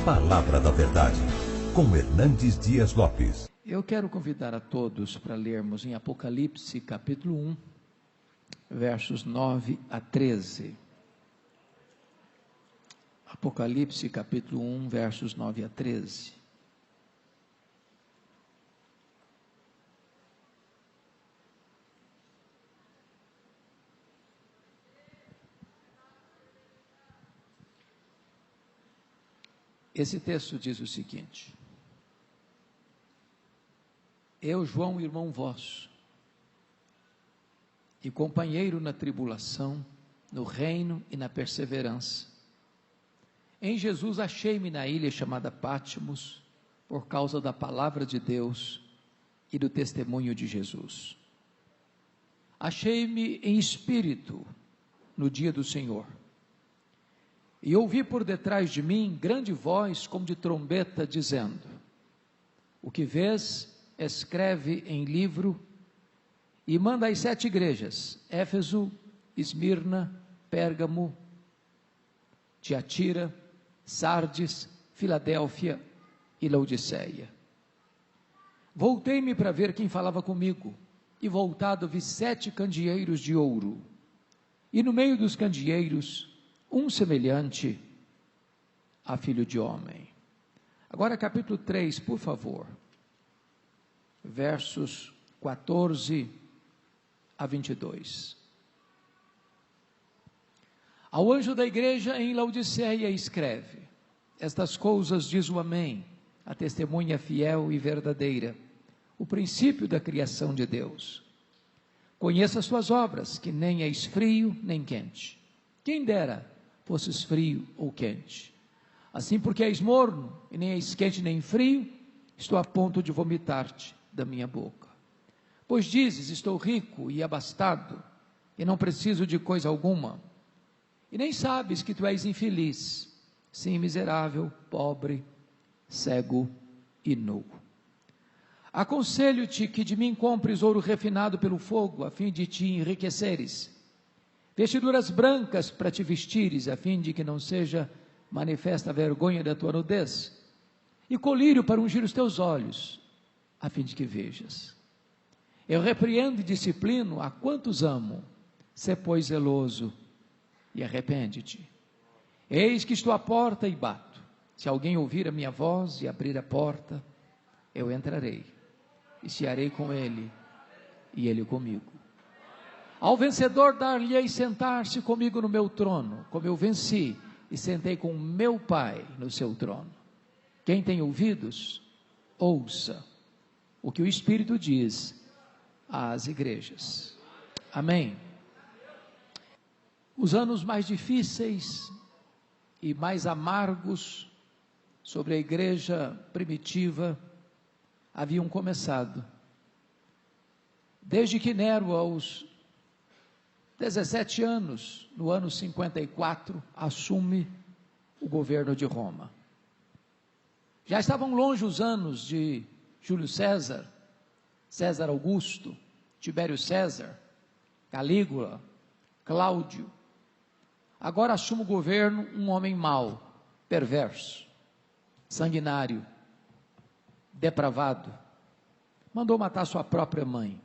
Palavra da Verdade, com Hernandes Dias Lopes. Eu quero convidar a todos para lermos em Apocalipse, capítulo 1, versos 9 a 13. Apocalipse, capítulo 1, versos 9 a 13. Esse texto diz o seguinte: Eu, João, irmão vosso, e companheiro na tribulação, no reino e na perseverança, em Jesus achei-me na ilha chamada Patmos, por causa da palavra de Deus e do testemunho de Jesus. Achei-me em espírito no dia do Senhor, e ouvi por detrás de mim grande voz como de trombeta, dizendo: O que vês, escreve em livro e manda às 7 igrejas: Éfeso, Esmirna, Pérgamo, Tiatira, Sardes, Filadélfia e Laodiceia. Voltei-me para ver quem falava comigo, e voltado vi 7 candeeiros de ouro, e no meio dos candeeiros um semelhante a filho de homem. Agora capítulo 3, por favor, versos 14 a 22. Ao anjo da igreja em Laodiceia escreve: Estas coisas diz o Amém, a testemunha fiel e verdadeira, o princípio da criação de Deus. Conheça as suas obras, que nem és frio nem quente. Quem dera fosses frio ou quente. Assim, porque és morno, e nem és quente nem frio, estou a ponto de vomitar-te da minha boca. Pois dizes: estou rico e abastado, e não preciso de coisa alguma, e nem sabes que tu és infeliz, sim, miserável, pobre, cego e nu. Aconselho-te que de mim compres ouro refinado pelo fogo, a fim de te enriqueceres, vestiduras brancas para te vestires, a fim de que não seja manifesta a vergonha da tua nudez, e colírio para ungir os teus olhos, a fim de que vejas. Eu repreendo e disciplino a quantos amo. Sê, pois, zeloso e arrepende-te. Eis que estou à porta e bato. Se alguém ouvir a minha voz e abrir a porta, eu entrarei e cearei com ele e ele comigo. Ao vencedor dar-lhe-ei sentar-se comigo no meu trono, como eu venci e sentei com meu Pai no seu trono. Quem tem ouvidos, ouça o que o Espírito diz às igrejas. Amém. Os anos mais difíceis e mais amargos sobre a igreja primitiva haviam começado. Desde que Nero, aos 17 anos, no ano 54, assume o governo de Roma. Já estavam longe os anos de Júlio César, César Augusto, Tibério César, Calígula, Cláudio. Agora assume o governo um homem mau, perverso, sanguinário, depravado. Mandou matar sua própria mãe.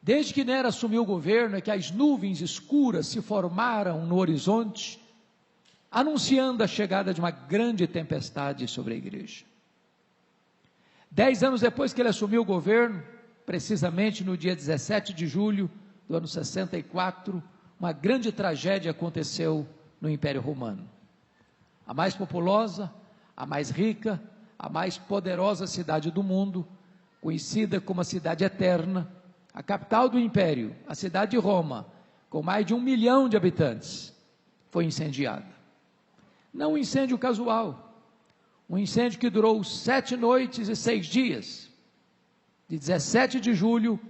Desde que Nero assumiu o governo, é que as nuvens escuras se formaram no horizonte, anunciando a chegada de uma grande tempestade sobre a igreja. 10 anos depois que ele assumiu o governo, precisamente no dia 17 de julho do ano 64, uma grande tragédia aconteceu no Império Romano. A mais populosa, a mais rica, a mais poderosa cidade do mundo, conhecida como a cidade eterna, a capital do império, a cidade de Roma, com mais de 1 milhão de habitantes, foi incendiada. Não um incêndio casual, um incêndio que durou 7 noites e 6 dias, de 17 de julho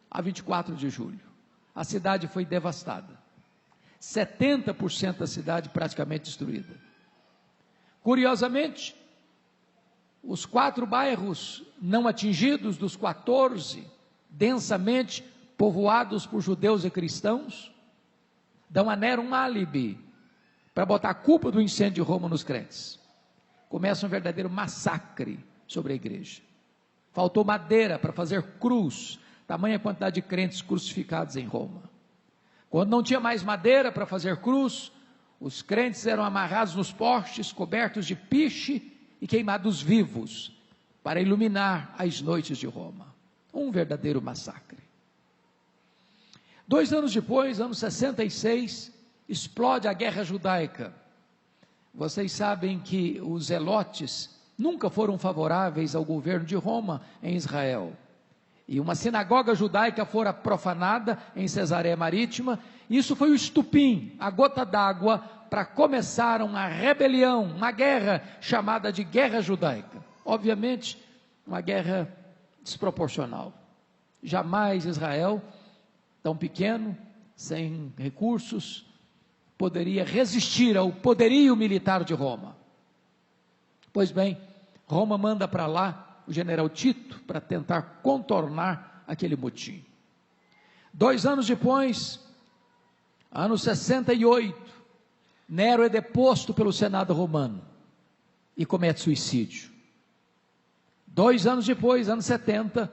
a 24 de julho. A cidade foi devastada, 70% da cidade praticamente destruída. Curiosamente, os 4 bairros não atingidos dos 14, densamente povoados por judeus e cristãos, dão a Nero um álibi para botar a culpa do incêndio de Roma nos crentes. começa um verdadeiro massacre sobre a igreja. Faltou madeira para fazer cruz, tamanha quantidade de crentes crucificados em Roma. Quando não tinha mais madeira para fazer cruz, os crentes eram amarrados nos postes, cobertos de piche e queimados vivos, para iluminar as noites de Roma. Um verdadeiro massacre. 2 anos depois, ano 66, explode a guerra judaica. Vocês sabem que os zelotes nunca foram favoráveis ao governo de Roma em Israel. E uma sinagoga judaica fora profanada em Cesareia Marítima. Isso foi o estupim, a gota d'água, para começar uma rebelião, uma guerra chamada de Guerra Judaica. Obviamente, uma guerra desproporcional. Jamais Israel, tão pequeno, sem recursos, poderia resistir ao poderio militar de Roma. Pois bem, Roma manda para lá o general Tito para tentar contornar aquele motim. 2 anos depois, ano 68, Nero é deposto pelo Senado romano e comete suicídio. 2 anos depois, ano 70,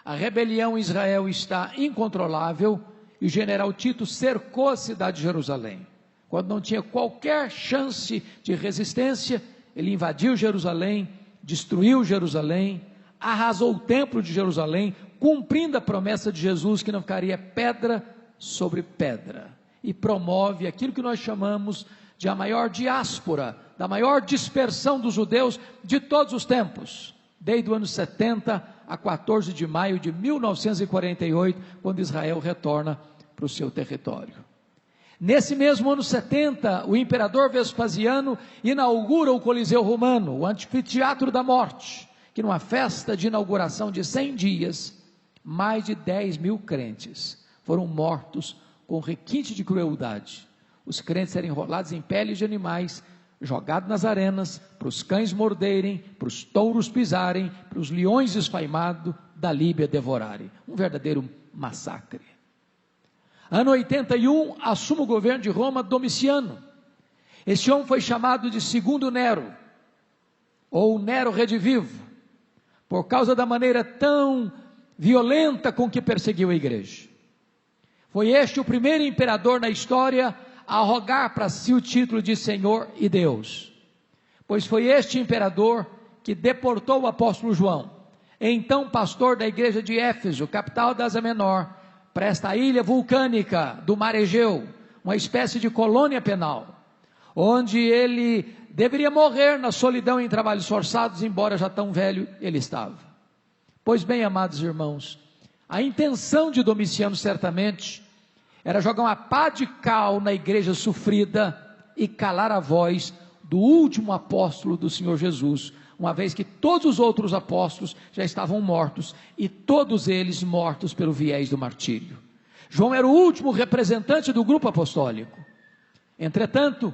a rebelião em Israel está incontrolável e o general Tito cercou a cidade de Jerusalém. Quando não tinha qualquer chance de resistência, ele invadiu Jerusalém, destruiu Jerusalém, arrasou o templo de Jerusalém, cumprindo a promessa de Jesus que não ficaria pedra sobre pedra, e promove aquilo que nós chamamos de a maior diáspora, da maior dispersão dos judeus de todos os tempos, desde o ano 70 a 14 de maio de 1948, quando Israel retorna para o seu território. Nesse mesmo ano 70, o imperador Vespasiano inaugura o Coliseu Romano, o Anfiteatro da Morte, que numa festa de inauguração de 100 dias, mais de 10.000 crentes foram mortos com requinte de crueldade. Os crentes eram enrolados em peles de animais, jogados nas arenas, para os cães morderem, para os touros pisarem, para os leões esfaimados da Líbia devorarem. Um verdadeiro massacre. Ano 81, assume o governo de Roma Domiciano. Esse homem foi chamado de segundo Nero, ou Nero redivivo, por causa da maneira tão violenta com que perseguiu a igreja. Foi este o primeiro imperador na história a arrogar para si o título de Senhor e Deus, pois foi este imperador que deportou o apóstolo João, então pastor da igreja de Éfeso, capital da Ásia Menor, para esta ilha vulcânica do mar Egeu, uma espécie de colônia penal, onde ele deveria morrer na solidão em trabalhos forçados, embora já tão velho ele estava. Pois bem, amados irmãos, a intenção de Domiciano certamente era jogar uma pá de cal na igreja sofrida e calar a voz do último apóstolo do Senhor Jesus, uma vez que todos os outros apóstolos já estavam mortos, e todos eles mortos pelo viés do martírio. João era o último representante do grupo apostólico. Entretanto,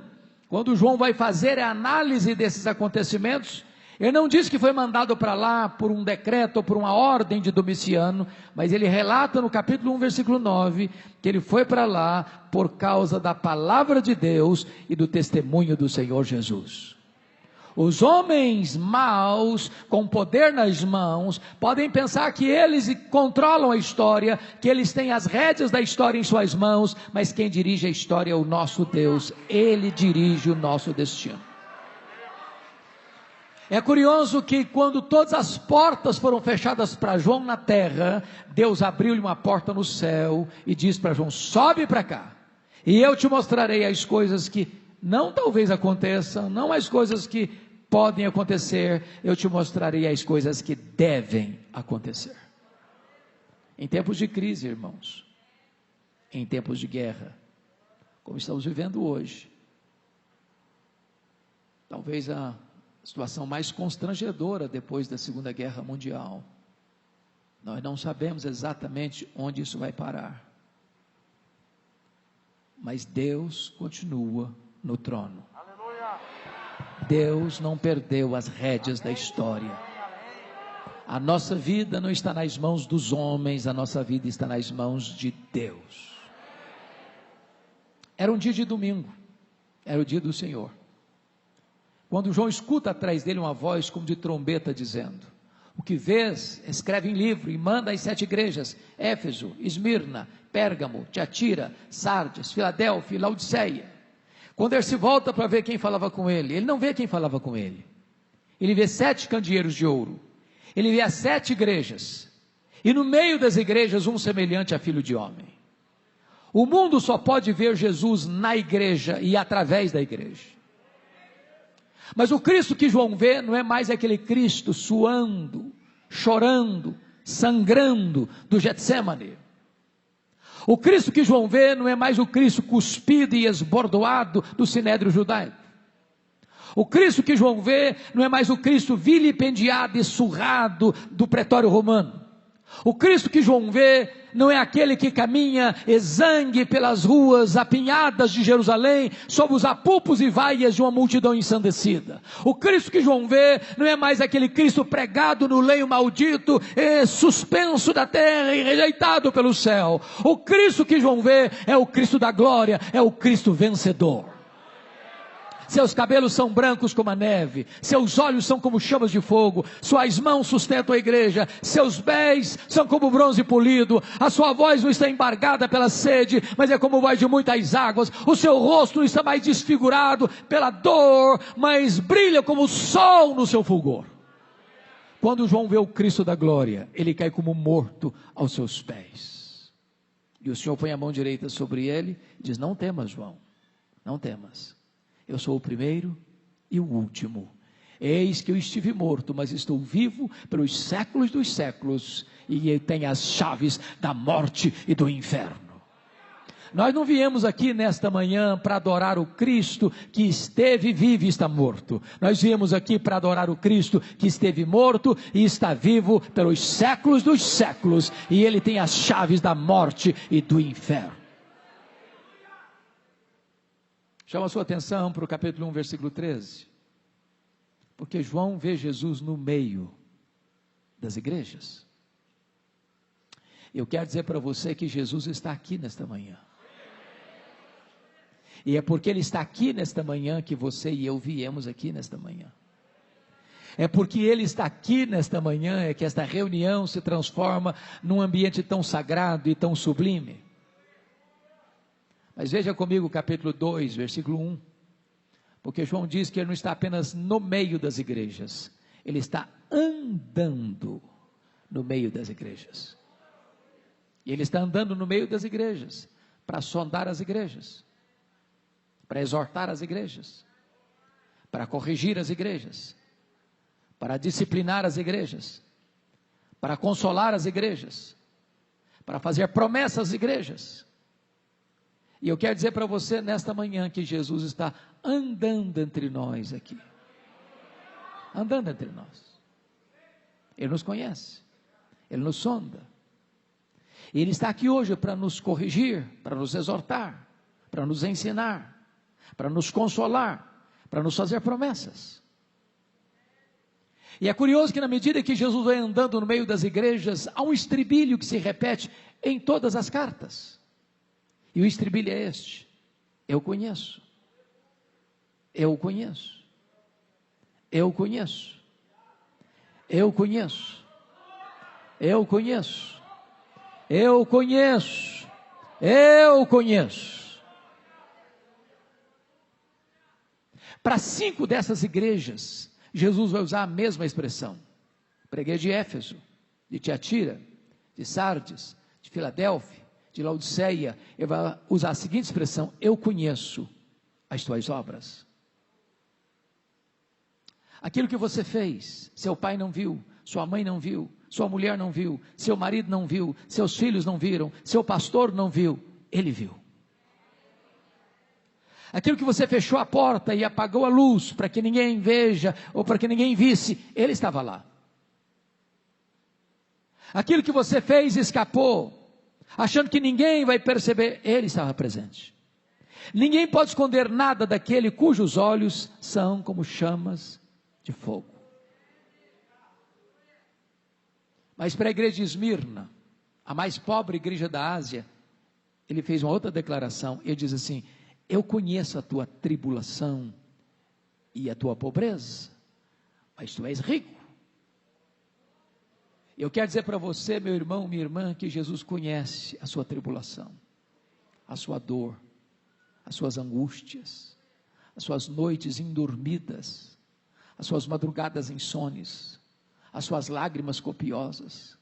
quando João vai fazer a análise desses acontecimentos, ele não diz que foi mandado para lá por um decreto ou por uma ordem de Domiciano, mas ele relata no capítulo 1, versículo 9, que ele foi para lá por causa da palavra de Deus e do testemunho do Senhor Jesus. Os homens maus, com poder nas mãos, podem pensar que eles controlam a história, que eles têm as rédeas da história em suas mãos, mas quem dirige a história é o nosso Deus. Ele dirige o nosso destino. É curioso que quando todas as portas foram fechadas para João na terra, Deus abriu-lhe uma porta no céu e disse para João: sobe para cá, e eu te mostrarei as coisas que não talvez aconteçam, não as coisas que podem acontecer, eu te mostrarei as coisas que devem acontecer. Em tempos de crise, irmãos, em tempos de guerra, como estamos vivendo hoje, talvez a situação mais constrangedora depois da Segunda Guerra Mundial, nós não sabemos exatamente onde isso vai parar, mas Deus continua no trono. Deus não perdeu as rédeas da história. A nossa vida não está nas mãos dos homens, a nossa vida está nas mãos de Deus. Era um dia de domingo, era o dia do Senhor. quando João escuta atrás dele uma voz como de trombeta dizendo: o que vês, escreve em livro e manda às 7 igrejas: Éfeso, Esmirna, Pérgamo, Tiatira, Sardes, Filadélfia e Laodiceia. Quando ele se volta para ver quem falava com ele, ele não vê quem falava com ele. Ele vê 7 candeeiros de ouro. Ele vê as 7 igrejas. E no meio das igrejas, um semelhante a filho de homem. O mundo só pode ver Jesus na igreja e através da igreja. Mas o Cristo que João vê não é mais aquele Cristo suando, chorando, sangrando do Getsemane. O Cristo que João vê não é mais o Cristo cuspido e esbordoado do Sinédrio judaico. O Cristo que João vê não é mais o Cristo vilipendiado e surrado do pretório romano. O Cristo que João vê não é aquele que caminha exangue pelas ruas apinhadas de Jerusalém, sob os apupos e vaias de uma multidão ensandecida. O Cristo que João vê não é mais aquele Cristo pregado no leio maldito, suspenso da terra e rejeitado pelo céu. O Cristo que João vê é o Cristo da glória, é o Cristo vencedor. Seus cabelos são brancos como a neve, seus olhos são como chamas de fogo, suas mãos sustentam a igreja, seus pés são como bronze polido, a sua voz não está embargada pela sede, mas é como voz de muitas águas, o seu rosto não está mais desfigurado pela dor, mas brilha como o sol no seu fulgor. Quando João vê o Cristo da glória, ele cai como morto aos seus pés, e o Senhor põe a mão direita sobre ele e diz: não temas, João, não temas. Eu sou o primeiro e o último. Eis que eu estive morto, mas estou vivo pelos séculos dos séculos, e tenho as chaves da morte e do inferno. Nós não viemos aqui nesta manhã para adorar o Cristo que esteve vivo e está morto. Nós viemos aqui para adorar o Cristo que esteve morto e está vivo pelos séculos dos séculos, e ele tem as chaves da morte e do inferno. Chama a sua atenção para o capítulo 1, versículo 13. Porque João vê Jesus no meio das igrejas. Eu quero dizer para você que Jesus está aqui nesta manhã. E é porque Ele está aqui nesta manhã que você e eu viemos aqui nesta manhã. É porque Ele está aqui nesta manhã é que esta reunião se transforma num ambiente tão sagrado e tão sublime. Mas veja comigo o capítulo 2, versículo 1, porque João diz que ele não está apenas no meio das igrejas, ele está andando no meio das igrejas, e ele está andando no meio das igrejas, para sondar as igrejas, para exortar as igrejas, para corrigir as igrejas, para disciplinar as igrejas, para consolar as igrejas, para fazer promessas às igrejas. E eu quero dizer para você nesta manhã que Jesus está andando entre nós aqui. Andando entre nós. Ele nos conhece. Ele nos sonda. E Ele está aqui hoje para nos corrigir, para nos exortar, para nos ensinar, para nos consolar, para nos fazer promessas. E é curioso que na medida que Jesus vai andando no meio das igrejas, há um estribilho que se repete em todas as cartas. E o estribilho é este: eu conheço, eu conheço, eu conheço, eu conheço, eu conheço, eu conheço, eu conheço. Para 5 dessas igrejas, Jesus vai usar a mesma expressão. Preguei de Éfeso, de Tiatira, de Sardes, de Filadélfia, de Laodiceia. Ele vai usar a seguinte expressão: eu conheço as tuas obras. Aquilo que você fez, seu pai não viu, sua mãe não viu, sua mulher não viu, seu marido não viu, seus filhos não viram, seu pastor não viu, ele viu. Aquilo que você fechou a porta e apagou a luz para que ninguém veja ou para que ninguém visse, ele estava lá. Aquilo que você fez e escapou, achando que ninguém vai perceber, ele estava presente. Ninguém pode esconder nada daquele cujos olhos são como chamas de fogo. Mas para a igreja de Esmirna, a mais pobre igreja da Ásia, ele fez uma outra declaração. Ele diz assim: eu conheço a tua tribulação e a tua pobreza, mas tu és rico. Eu quero dizer para você, meu irmão, minha irmã, que Jesus conhece a sua tribulação, a sua dor, as suas angústias, as suas noites indormidas, as suas madrugadas insones, as suas lágrimas copiosas,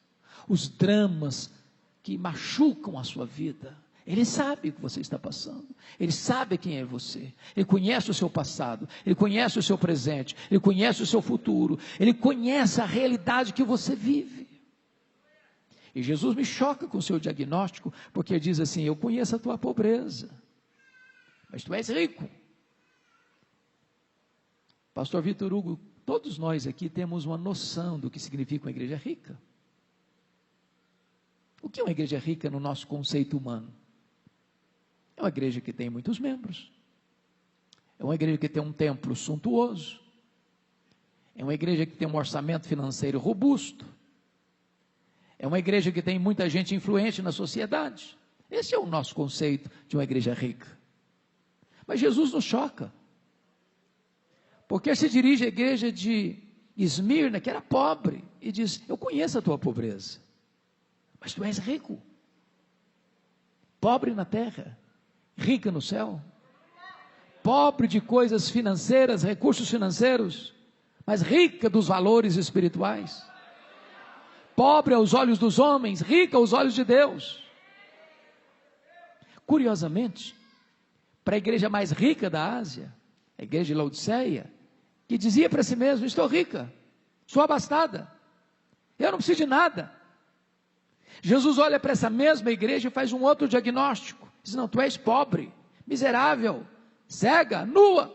os dramas que machucam a sua vida. Ele sabe o que você está passando, Ele sabe quem é você, Ele conhece o seu passado, Ele conhece o seu presente, Ele conhece o seu futuro, Ele conhece a realidade que você vive. E Jesus me choca com o seu diagnóstico, porque diz assim: eu conheço a tua pobreza, mas tu és rico. Pastor Vitor Hugo, todos nós aqui temos uma noção do que significa uma igreja rica. O que é uma igreja rica no nosso conceito humano? É uma igreja que tem muitos membros, é uma igreja que tem um templo suntuoso, é uma igreja que tem um orçamento financeiro robusto, é uma igreja que tem muita gente influente na sociedade. Esse é o nosso conceito de uma igreja rica. Mas Jesus nos choca, porque se dirige à igreja de Esmirna, que era pobre, e diz: eu conheço a tua pobreza, mas tu és rico, pobre na terra, rica no céu, pobre de coisas financeiras, recursos financeiros, mas rica dos valores espirituais, pobre aos olhos dos homens, rica aos olhos de Deus. Curiosamente, para a igreja mais rica da Ásia, a igreja de Laodiceia, que dizia para si mesmo: estou rica, sou abastada, eu não preciso de nada. Jesus olha para essa mesma igreja e faz um outro diagnóstico, diz: não, tu és pobre, miserável, cega, nua.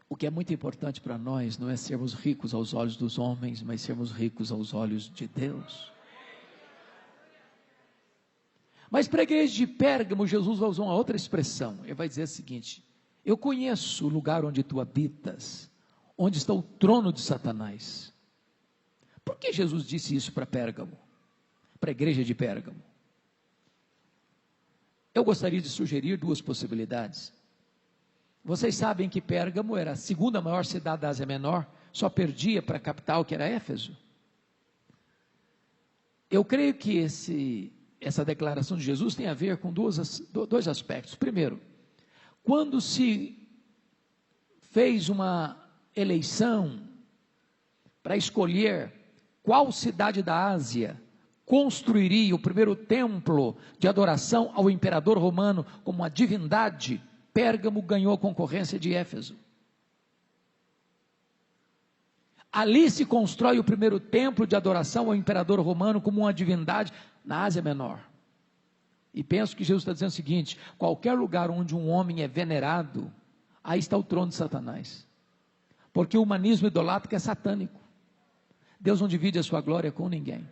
O que é muito importante para nós não é sermos ricos aos olhos dos homens, mas sermos ricos aos olhos de Deus. Mas para a igreja de Pérgamo, Jesus vai usar uma outra expressão. Ele vai dizer o seguinte: eu conheço o lugar onde tu habitas, onde está o trono de Satanás. Por que Jesus disse isso para Pérgamo? Para a igreja de Pérgamo? Eu gostaria de sugerir duas possibilidades. Vocês sabem que Pérgamo era a segunda maior cidade da Ásia Menor, só perdia para a capital, que era Éfeso. Eu creio que essa declaração de Jesus tem a ver com dois aspectos. Primeiro, quando se fez uma eleição para escolher qual cidade da Ásia construiria o primeiro templo de adoração ao imperador romano como uma divindade, Pérgamo ganhou a concorrência de Éfeso. Ali se constrói o primeiro templo de adoração ao imperador romano como uma divindade na Ásia Menor. E penso que Jesus está dizendo o seguinte: qualquer lugar onde um homem é venerado, aí está o trono de Satanás. Porque o humanismo idolátrico é satânico. Deus não divide a sua glória com ninguém.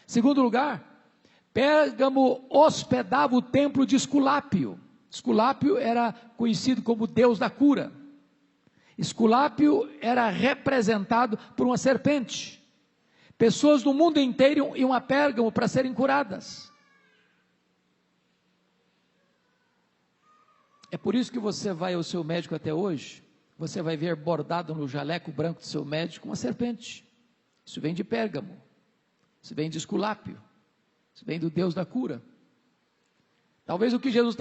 Segundo lugar, Pérgamo hospedava o templo de Esculápio. Esculápio era conhecido como Deus da cura. Esculápio era representado por uma serpente. Pessoas do mundo inteiro iam a Pérgamo para serem curadas. É por isso que você vai ao seu médico até hoje, você vai ver bordado no jaleco branco do seu médico uma serpente. Isso vem de Pérgamo, isso vem de Esculápio, isso vem do Deus da cura. Talvez o que Jesus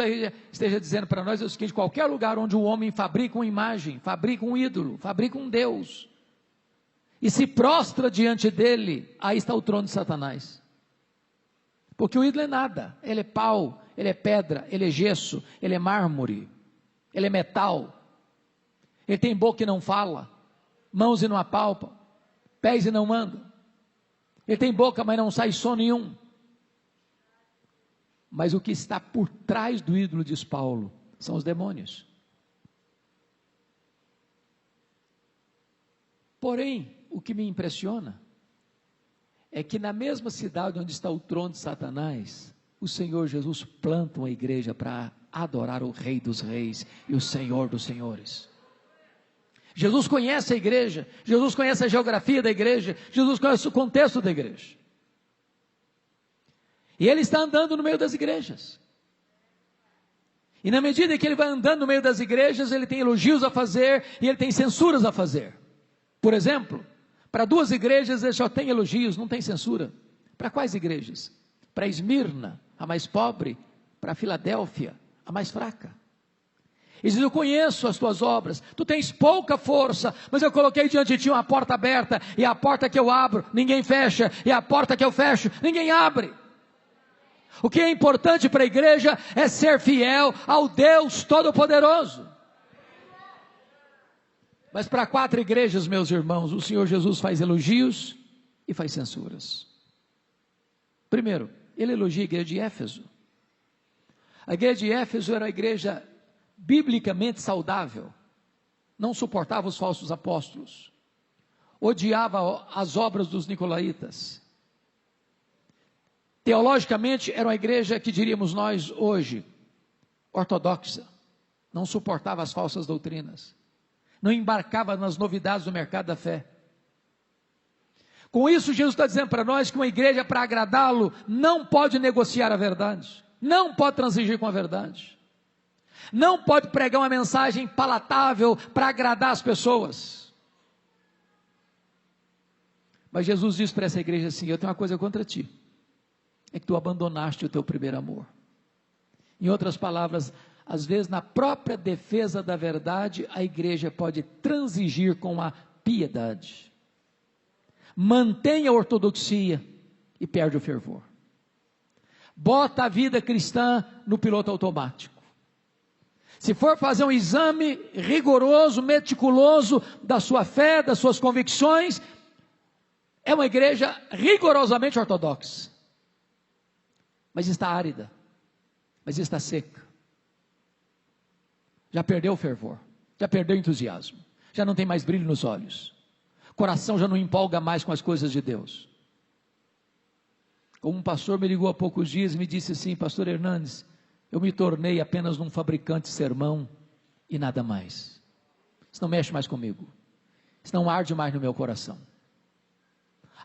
esteja dizendo para nós é o seguinte: qualquer lugar onde o homem fabrica uma imagem, fabrica um ídolo, fabrica um Deus, e se prostra diante dele, aí está o trono de Satanás. Porque o ídolo é nada, ele é pau, ele é pedra, ele é gesso, ele é mármore, ele é metal, ele tem boca e não fala, mãos e não apalpa, pés e não anda, ele tem boca mas não sai som nenhum. Mas o que está por trás do ídolo, diz Paulo, são os demônios. Porém, o que me impressiona é que na mesma cidade onde está o trono de Satanás, o Senhor Jesus planta uma igreja para adorar o Rei dos Reis e o Senhor dos Senhores. Jesus conhece a igreja, Jesus conhece a geografia da igreja, Jesus conhece o contexto da igreja. E ele está andando no meio das igrejas. E na medida que ele vai andando no meio das igrejas, ele tem elogios a fazer e ele tem censuras a fazer. Por exemplo, para 2 igrejas ele só tem elogios, não tem censura. Para quais igrejas? Para Esmirna, a mais pobre, para Filadélfia, a mais fraca. Ele diz: eu conheço as tuas obras, tu tens pouca força, mas eu coloquei diante de ti uma porta aberta, e a porta que eu abro, ninguém fecha, e a porta que eu fecho, ninguém abre. O que é importante para a igreja é ser fiel ao Deus Todo-Poderoso. Mas para 4 igrejas, meus irmãos, o Senhor Jesus faz elogios e faz censuras. Primeiro, ele elogia a igreja de Éfeso. A igreja de Éfeso era a igreja biblicamente saudável, não suportava os falsos apóstolos, odiava as obras dos nicolaítas. Teologicamente era uma igreja que diríamos nós hoje, ortodoxa, não suportava as falsas doutrinas, não embarcava nas novidades do mercado da fé. Com isso, Jesus está dizendo para nós que uma igreja, para agradá-lo, não pode negociar a verdade, não pode transigir com a verdade, não pode pregar uma mensagem palatável para agradar as pessoas. Mas Jesus diz para essa igreja assim: eu tenho uma coisa contra ti, é que tu abandonaste o teu primeiro amor. Em outras palavras, às vezes na própria defesa da verdade, a igreja pode transigir com a piedade, mantém a ortodoxia e perde o fervor, bota a vida cristã no piloto automático. Se for fazer um exame rigoroso, meticuloso da sua fé, das suas convicções, é uma igreja rigorosamente ortodoxa, mas está árida, mas está seca, já perdeu o fervor, já perdeu o entusiasmo, já não tem mais brilho nos olhos, o coração já não empolga mais com as coisas de Deus. Um pastor me ligou há poucos dias e me disse assim: pastor Hernandes, eu me tornei apenas um fabricante de sermão e nada mais, isso não mexe mais comigo, isso não arde mais no meu coração.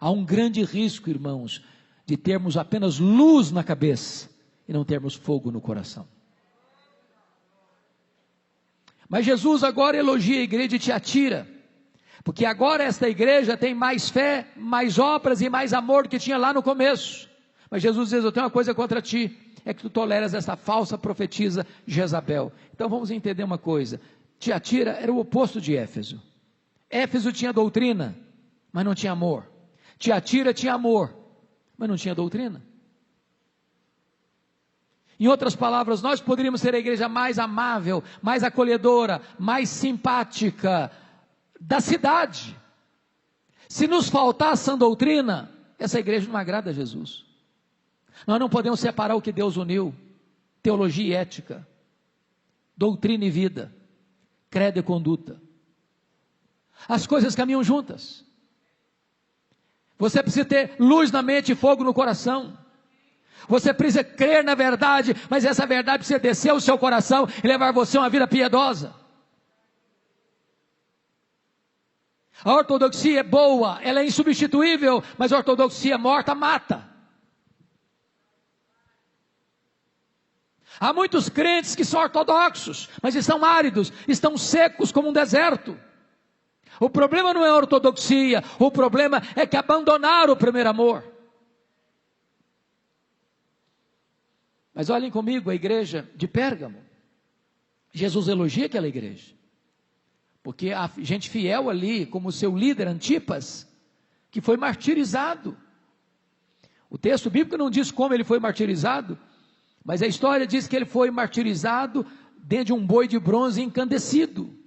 Há um grande risco, irmãos, de termos apenas luz na cabeça e não termos fogo no coração. Mas Jesus agora elogia a igreja de Tiatira, porque agora esta igreja tem mais fé, mais obras e mais amor do que tinha lá no começo. Mas Jesus diz: eu tenho uma coisa contra ti, é que tu toleras essa falsa profetisa Jezabel. Então vamos entender uma coisa: Tiatira era o oposto de Éfeso. Éfeso tinha doutrina, mas não tinha amor. Tiatira tinha amor, mas não tinha doutrina. Em outras palavras, nós poderíamos ser a igreja mais amável, mais acolhedora, mais simpática da cidade. Se nos faltar sã doutrina, essa igreja não agrada a Jesus. Nós não podemos separar o que Deus uniu: teologia e ética, doutrina e vida, credo e conduta. As coisas caminham juntas. Você precisa ter luz na mente e fogo no coração. Você precisa crer na verdade, mas essa verdade precisa descer ao seu coração e levar você a uma vida piedosa. A ortodoxia é boa, ela é insubstituível, mas a ortodoxia morta mata. Há muitos crentes que são ortodoxos, mas estão áridos, estão secos como um deserto. O problema não é a ortodoxia, o problema é que abandonaram o primeiro amor. Mas olhem comigo a igreja de Pérgamo. Jesus elogia aquela igreja, porque a gente fiel ali, como seu líder Antipas, que foi martirizado. O texto bíblico não diz como ele foi martirizado, mas a história diz que ele foi martirizado dentro de um boi de bronze incandescido.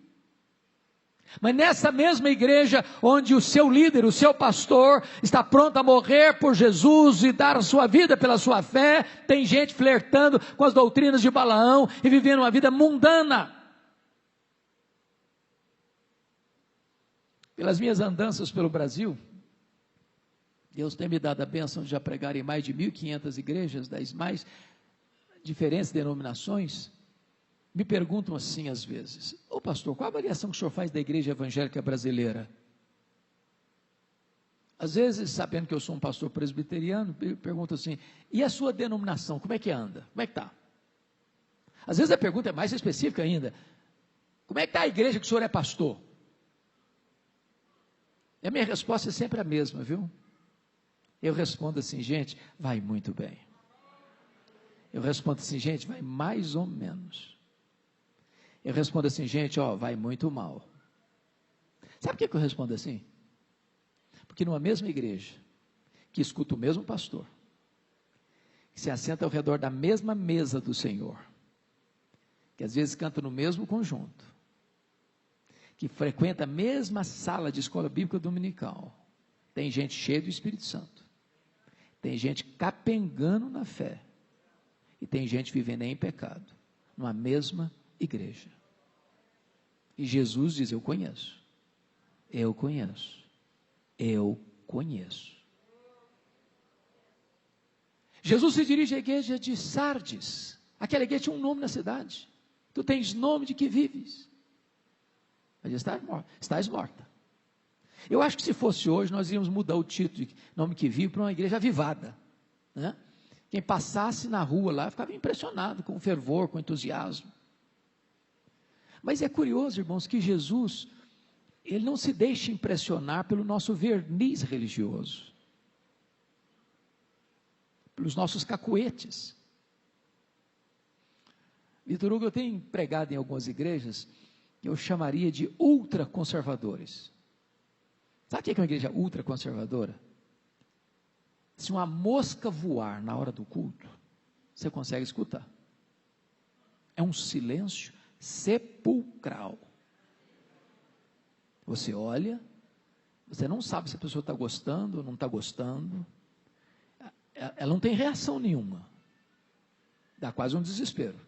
Mas nessa mesma igreja, onde o seu líder, o seu pastor, está pronto a morrer por Jesus e dar a sua vida pela sua fé, tem gente flertando com as doutrinas de Balaão e vivendo uma vida mundana. Pelas minhas andanças pelo Brasil, Deus tem me dado a bênção de já pregar em mais de 1.500 igrejas, das mais diferentes denominações. Me perguntam assim às vezes: ô pastor, qual a avaliação que o senhor faz da igreja evangélica brasileira? Às vezes, sabendo que eu sou um pastor presbiteriano, pergunto assim, e a sua denominação, como é que anda? Como é que está? Às vezes a pergunta é mais específica ainda, como é que está a igreja que o senhor é pastor? E a minha resposta é sempre a mesma, viu? Eu respondo assim, gente, vai muito bem. Eu respondo assim, gente, vai mais ou menos. Eu respondo assim, gente, ó, vai muito mal. Sabe por que eu respondo assim? Porque numa mesma igreja, que escuta o mesmo pastor, que se assenta ao redor da mesma mesa do Senhor, que às vezes canta no mesmo conjunto, que frequenta a mesma sala de escola bíblica dominical, tem gente cheia do Espírito Santo, tem gente capengando na fé, e tem gente vivendo em pecado, numa mesma igreja. E Jesus diz, eu conheço. Jesus se dirige à igreja de Sardes. Aquela igreja tinha um nome na cidade. Tu tens nome de que vives, mas estás morta. Eu acho que se fosse hoje, nós íamos mudar o título de nome que vive para uma igreja avivada, né? Quem passasse na rua lá, ficava impressionado com o fervor, com o entusiasmo. Mas é curioso, irmãos, que Jesus, ele não se deixa impressionar pelo nosso verniz religioso, pelos nossos cacuetes. Vitor Hugo, eu tenho pregado em algumas igrejas, que eu chamaria de ultraconservadores. Sabe o que é uma igreja ultraconservadora? Se uma mosca voar na hora do culto, você consegue escutar. É um silêncio sepulcral. Você olha, você não sabe se a pessoa está gostando ou não está gostando. Ela não tem reação nenhuma. Dá quase um desespero.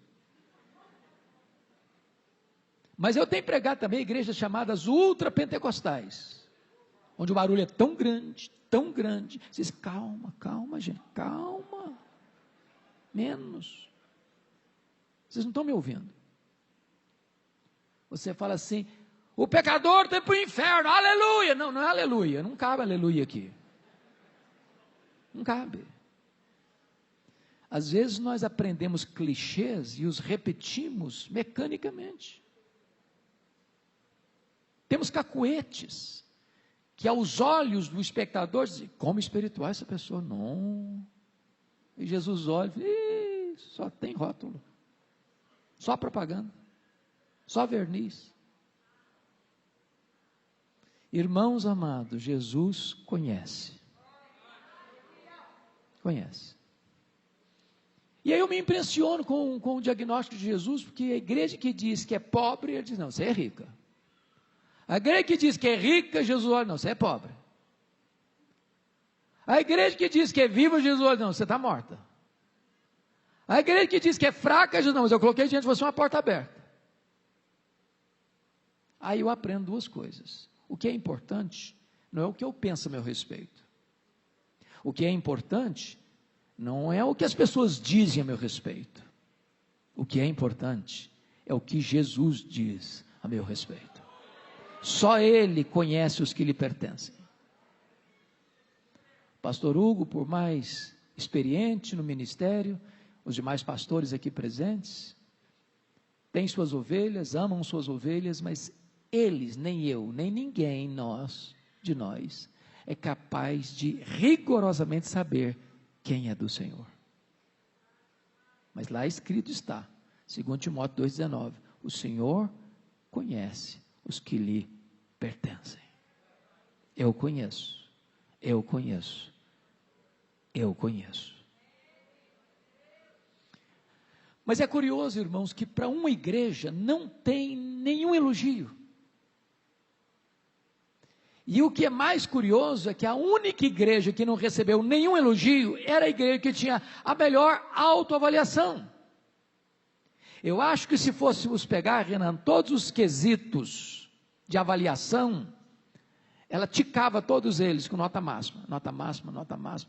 Mas eu tenho pregado também igrejas chamadas ultrapentecostais, onde o barulho é tão grande, você diz, calma, gente, calma, menos. Vocês não estão me ouvindo. Você fala assim, o pecador tem para o inferno, aleluia. Não é aleluia, não cabe aleluia aqui. Não cabe. Às vezes nós aprendemos clichês e os repetimos mecanicamente. Temos cacuetes, que aos olhos do espectador dizem, como espiritual essa pessoa? Não. E Jesus olha e diz, só tem rótulo, só propaganda, só verniz. Irmãos amados, Jesus conhece. E aí eu me impressiono com o diagnóstico de Jesus, porque a igreja que diz que é pobre, ele diz, não, você é rica. A igreja que diz que é rica, Jesus olha, não, você é pobre. A igreja que diz que é viva, Jesus olha, não, você está morta. A igreja que diz que é fraca, Jesus, não, mas eu coloquei diante de você uma porta aberta. Aí eu aprendo duas coisas. O que é importante não é o que eu penso a meu respeito. O que é importante não é o que as pessoas dizem a meu respeito. O que é importante é o que Jesus diz a meu respeito. Só Ele conhece os que lhe pertencem. Pastor Hugo, por mais experiente no ministério, os demais pastores aqui presentes, têm suas ovelhas, amam suas ovelhas, mas eles, nem eu, nem ninguém de nós, é capaz de rigorosamente saber quem é do Senhor. Mas lá escrito está, 2 Timóteo 2,19, o Senhor conhece os que lhe pertencem. Eu conheço. Mas é curioso, irmãos, que para uma igreja não tem nenhum elogio. E o que é mais curioso é que a única igreja que não recebeu nenhum elogio era a igreja que tinha a melhor autoavaliação. Eu acho que se fôssemos pegar, Renan, todos os quesitos de avaliação, ela ticava todos eles com nota máxima,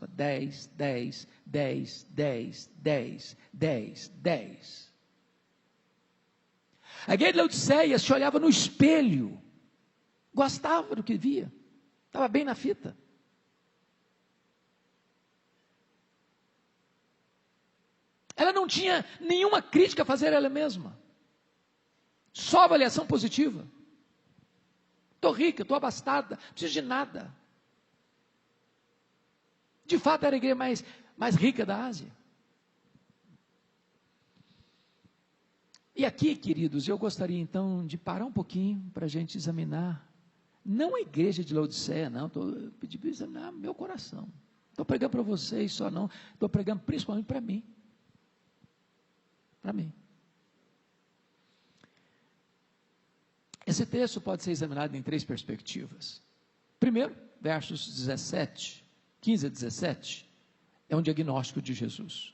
10, 10, 10, 10, 10, 10, 10. A igreja de Laodiceia se olhava no espelho, gostava do que via, estava bem na fita. Ela não tinha nenhuma crítica a fazer a ela mesma. Só avaliação positiva. Estou rica, estou abastada, não preciso de nada. De fato, era a igreja mais rica da Ásia. E aqui, queridos, eu gostaria então de parar um pouquinho para a gente examinar, não a igreja de Laodiceia, não, estou pedindo para examinar meu coração. Estou pregando para vocês só não, estou pregando principalmente para mim. Para mim. Esse texto pode ser examinado em 3 perspectivas. Primeiro, versos 15 a 17, é um diagnóstico de Jesus.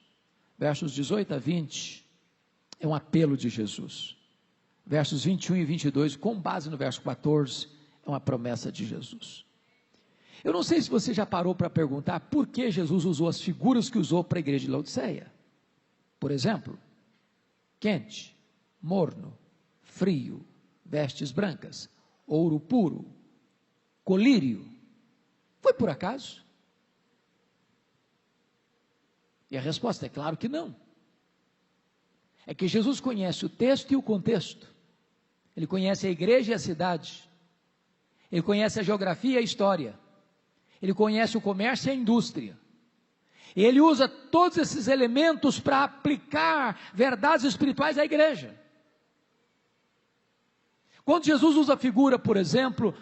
Versos 18 a 20, é um apelo de Jesus. Versos 21 e 22, com base no verso 14, é uma promessa de Jesus. Eu não sei se você já parou para perguntar por que Jesus usou as figuras que usou para a igreja de Laodiceia. Por exemplo, quente, morno, frio, vestes brancas, ouro puro, colírio. Foi por acaso? E a resposta é claro que não. É que Jesus conhece o texto e o contexto. Ele conhece a igreja e a cidade. Ele conhece a geografia e a história. Ele conhece o comércio e a indústria. E ele usa todos esses elementos para aplicar verdades espirituais à igreja. Quando Jesus usa a figura, por exemplo,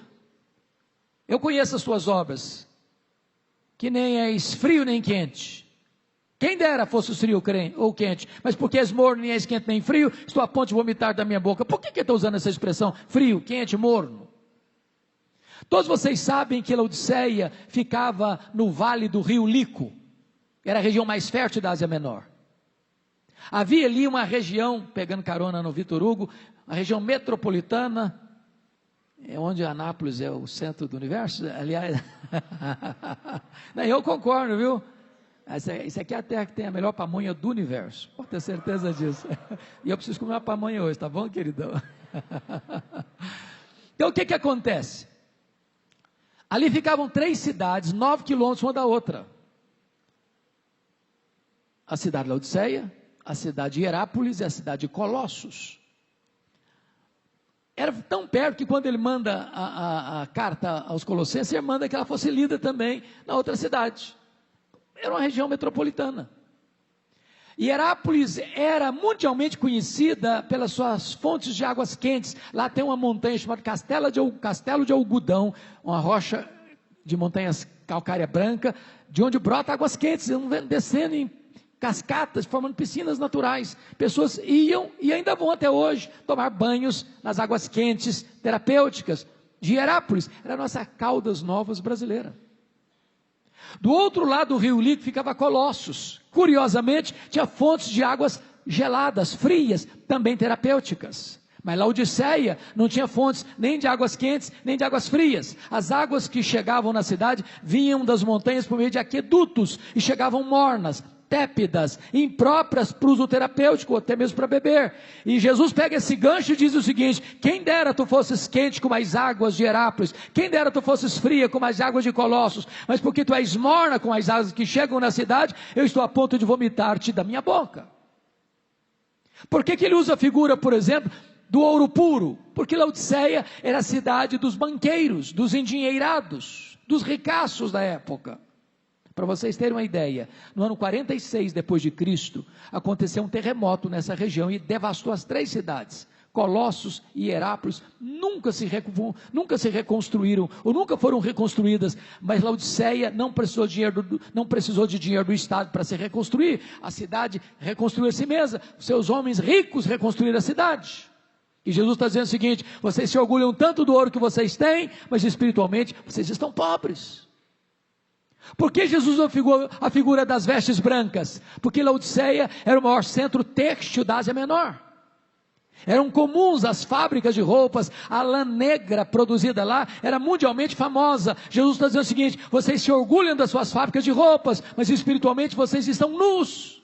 eu conheço as tuas obras, que nem és frio nem quente. Quem dera fosse frio ou quente, mas porque és morno, nem és quente nem frio, estou a ponto de vomitar da minha boca. Por que eu estou usando essa expressão, frio, quente, morno? Todos vocês sabem que Laodiceia ficava no vale do rio Lico, era a região mais fértil da Ásia Menor. Havia ali uma região, pegando carona no Vitor Hugo, a região metropolitana, é onde Anápolis é o centro do universo, aliás, eu concordo, viu? Isso aqui é a terra que tem a melhor pamonha do universo, pode ter certeza disso. E eu preciso comer uma pamonha hoje, tá bom, queridão? Então o que acontece? Ali ficavam 3 cidades, 9 quilômetros uma da outra. A cidade de Laodiceia, a cidade de Hierápolis e a cidade de Colossos. Era tão perto que quando ele manda a carta aos Colossenses, ele manda que ela fosse lida também na outra cidade. Era uma região metropolitana. E Hierápolis era mundialmente conhecida pelas suas fontes de águas quentes. Lá tem uma montanha chamada Castelo de Algodão, uma rocha de montanhas calcária branca, de onde brota águas quentes, descendo em cascatas, formando piscinas naturais. Pessoas iam e ainda vão até hoje tomar banhos nas águas quentes terapêuticas de Hierápolis. Era a nossa Caldas Novas brasileira. Do outro lado do rio Lico ficava Colossos. Curiosamente, tinha fontes de águas geladas, frias, também terapêuticas. Mas Laodiceia não tinha fontes nem de águas quentes, nem de águas frias. As águas que chegavam na cidade vinham das montanhas por meio de aquedutos e chegavam mornas, tépidas, impróprias para uso terapêutico, ou até mesmo para beber. E Jesus pega esse gancho e diz o seguinte: quem dera tu fosses quente como as águas de Hierápolis, quem dera tu fosses fria como as águas de Colossos, mas porque tu és morna com as águas que chegam na cidade, eu estou a ponto de vomitar-te da minha boca. Por que ele usa a figura, por exemplo, do ouro puro? Porque Laodiceia era a cidade dos banqueiros, dos endinheirados, dos ricaços da época. Para vocês terem uma ideia, no ano 46 depois de Cristo, aconteceu um terremoto nessa região e devastou as 3 cidades. Colossos e Hierápolis nunca se reconstruíram, ou nunca foram reconstruídas, mas Laodiceia não precisou de dinheiro do Estado para se reconstruir. A cidade reconstruiu a si mesma, seus homens ricos reconstruíram a cidade. E Jesus está dizendo o seguinte: vocês se orgulham tanto do ouro que vocês têm, mas espiritualmente vocês estão pobres. Por que Jesus usou a figura das vestes brancas? Porque Laodiceia era o maior centro têxtil da Ásia Menor. Eram comuns as fábricas de roupas, a lã negra produzida lá era mundialmente famosa. Jesus está dizendo o seguinte: vocês se orgulham das suas fábricas de roupas, mas espiritualmente vocês estão nus.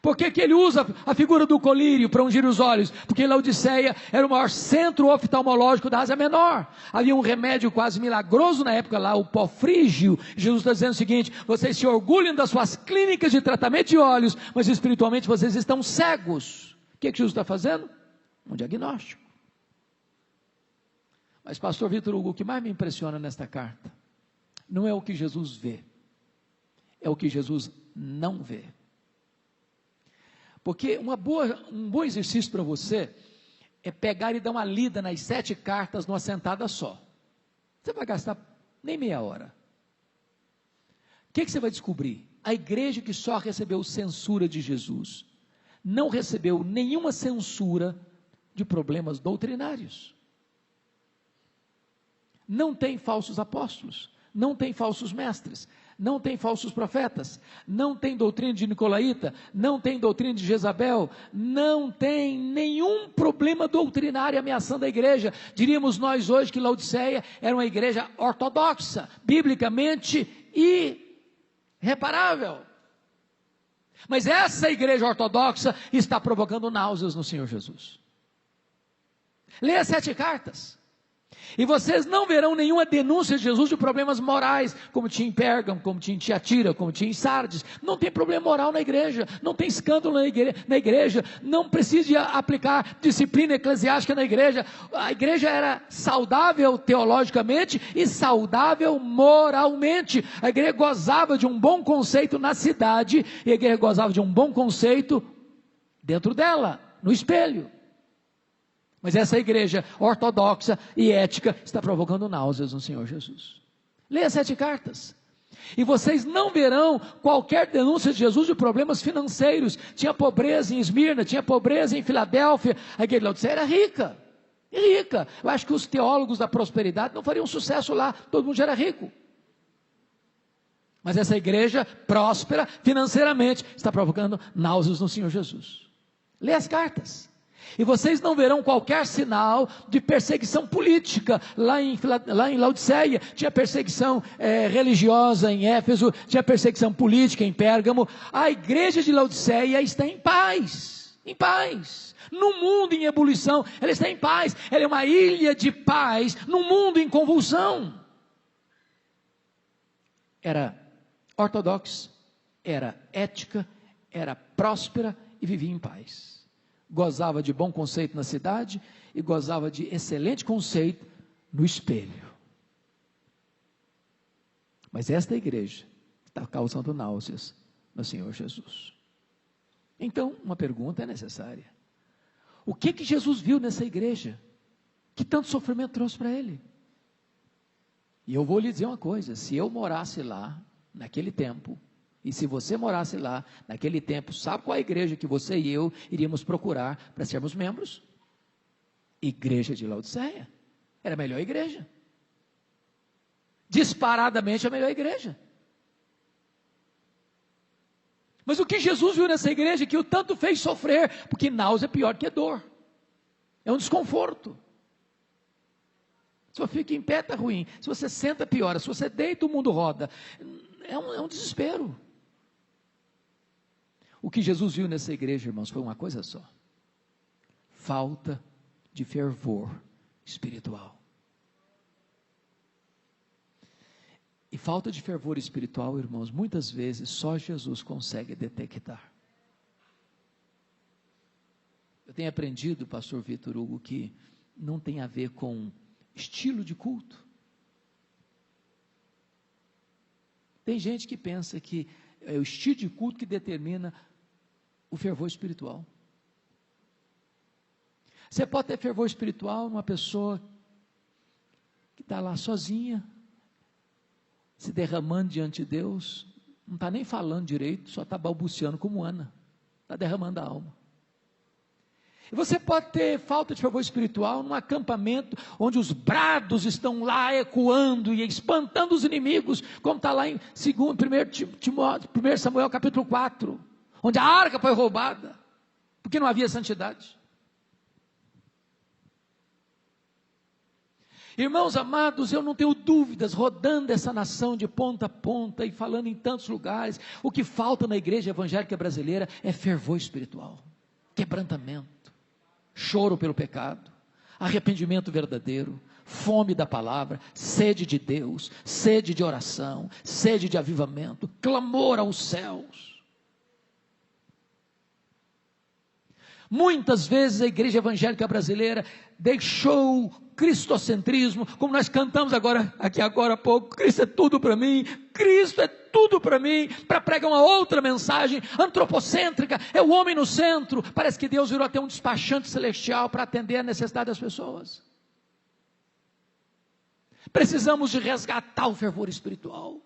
Por que que ele usa a figura do colírio para ungir os olhos? Porque Laodiceia era o maior centro oftalmológico da Ásia Menor. Havia um remédio quase milagroso na época lá, o pó frígio. Jesus está dizendo o seguinte: vocês se orgulham das suas clínicas de tratamento de olhos, mas espiritualmente vocês estão cegos. O que que Jesus está fazendo? Um diagnóstico. Mas pastor Vitor Hugo, o que mais me impressiona nesta carta não é o que Jesus vê, é o que Jesus não vê. Porque um bom exercício para você é pegar e dar uma lida nas 7 cartas numa sentada só. Você vai gastar nem meia hora. O que você vai descobrir? A igreja que só recebeu censura de Jesus não recebeu nenhuma censura de problemas doutrinários. Não tem falsos apóstolos, não tem falsos mestres, não tem falsos profetas, não tem doutrina de Nicolaíta, não tem doutrina de Jezabel, não tem nenhum problema doutrinário ameaçando a igreja. Diríamos nós hoje que Laodiceia era uma igreja ortodoxa, biblicamente irreparável. Mas essa igreja ortodoxa está provocando náuseas no Senhor Jesus. Leia as 7 cartas. E vocês não verão nenhuma denúncia de Jesus de problemas morais, como tinha em Pérgamo, como tinha em Tiatira, como tinha em Sardes. Não tem problema moral na igreja, não tem escândalo na igreja, não precisa aplicar disciplina eclesiástica na igreja. A igreja era saudável teologicamente e saudável moralmente. A igreja gozava de um bom conceito na cidade, e a igreja gozava de um bom conceito dentro dela, no espelho. Mas essa igreja ortodoxa e ética está provocando náuseas no Senhor Jesus. Leia as 7 cartas. E vocês não verão qualquer denúncia de Jesus de problemas financeiros. Tinha pobreza em Esmirna, tinha pobreza em Filadélfia. A igreja de Laodiceia era rica. Rica. Eu acho que os teólogos da prosperidade não fariam sucesso lá. Todo mundo já era rico. Mas essa igreja próspera financeiramente está provocando náuseas no Senhor Jesus. Leia as cartas. E vocês não verão qualquer sinal de perseguição política. Lá em Laodiceia tinha perseguição religiosa em Éfeso, tinha perseguição política em Pérgamo. A igreja de Laodiceia está em paz, em paz. No mundo em ebulição, ela está em paz. Ela é uma ilha de paz no mundo em convulsão. Era ortodoxa, era ética, era próspera e vivia em paz. Gozava de bom conceito na cidade e gozava de excelente conceito no espelho. Mas esta igreja está causando náuseas no Senhor Jesus. Então, uma pergunta é necessária: o que Jesus viu nessa igreja que tanto sofrimento trouxe para ele? E eu vou lhe dizer uma coisa: se eu morasse lá naquele tempo, e se você morasse lá, naquele tempo, sabe qual a igreja que você e eu iríamos procurar para sermos membros? Igreja de Laodiceia. Era a melhor igreja. Disparadamente a melhor igreja. Mas o que Jesus viu nessa igreja que o tanto fez sofrer? Porque náusea é pior que dor. É um desconforto. Se você fica em pé está ruim. Se você senta piora. Se você deita o mundo roda. É um desespero. O que Jesus viu nessa igreja, irmãos, foi uma coisa só: falta de fervor espiritual. E falta de fervor espiritual, irmãos, muitas vezes só Jesus consegue detectar. Eu tenho aprendido, pastor Vitor Hugo, que não tem a ver com estilo de culto. Tem gente que pensa que é o estilo de culto que determina o fervor espiritual. Você pode ter fervor espiritual numa pessoa que está lá sozinha, se derramando diante de Deus, não está nem falando direito, só está balbuciando como Ana, está derramando a alma. E você pode ter falta de fervor espiritual num acampamento onde os brados estão lá ecoando e espantando os inimigos, como está lá em 1 Samuel capítulo 4, onde a arca foi roubada, porque não havia santidade. Irmãos amados, eu não tenho dúvidas, rodando essa nação de ponta a ponta e falando em tantos lugares, o que falta na igreja evangélica brasileira é fervor espiritual, quebrantamento, choro pelo pecado, arrependimento verdadeiro, fome da palavra, sede de Deus, sede de oração, sede de avivamento, clamor aos céus. Muitas vezes a igreja evangélica brasileira deixou o cristocentrismo, como nós cantamos agora há pouco, Cristo é tudo para mim, Cristo é tudo para mim, para pregar uma outra mensagem antropocêntrica, é o homem no centro. Parece que Deus virou até um despachante celestial para atender a necessidade das pessoas. Precisamos de resgatar o fervor espiritual,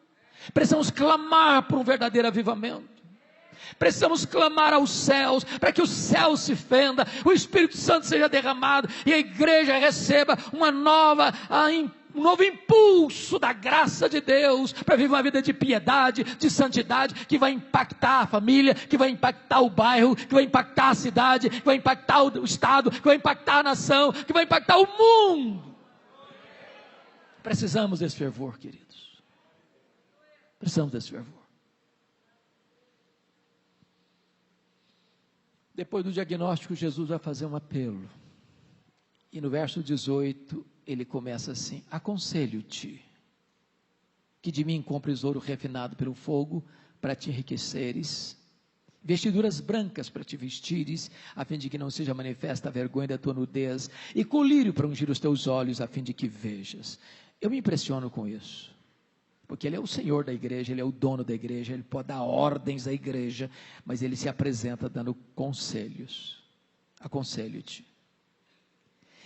precisamos clamar por um verdadeiro avivamento. Precisamos clamar aos céus, para que o céu se fenda, o Espírito Santo seja derramado, e a igreja receba um novo impulso da graça de Deus, para viver uma vida de piedade, de santidade, que vai impactar a família, que vai impactar o bairro, que vai impactar a cidade, que vai impactar o estado, que vai impactar a nação, que vai impactar o mundo. Precisamos desse fervor, queridos, precisamos desse fervor. Depois do diagnóstico, Jesus vai fazer um apelo, e no verso 18, ele começa assim: aconselho-te, que de mim compres ouro refinado pelo fogo, para te enriqueceres, vestiduras brancas para te vestires, a fim de que não seja manifesta a vergonha da tua nudez, e colírio para ungir os teus olhos, a fim de que vejas. Eu me impressiono com isso, porque Ele é o Senhor da igreja, Ele é o dono da igreja, Ele pode dar ordens à igreja, mas Ele se apresenta dando conselhos. Aconselho-te.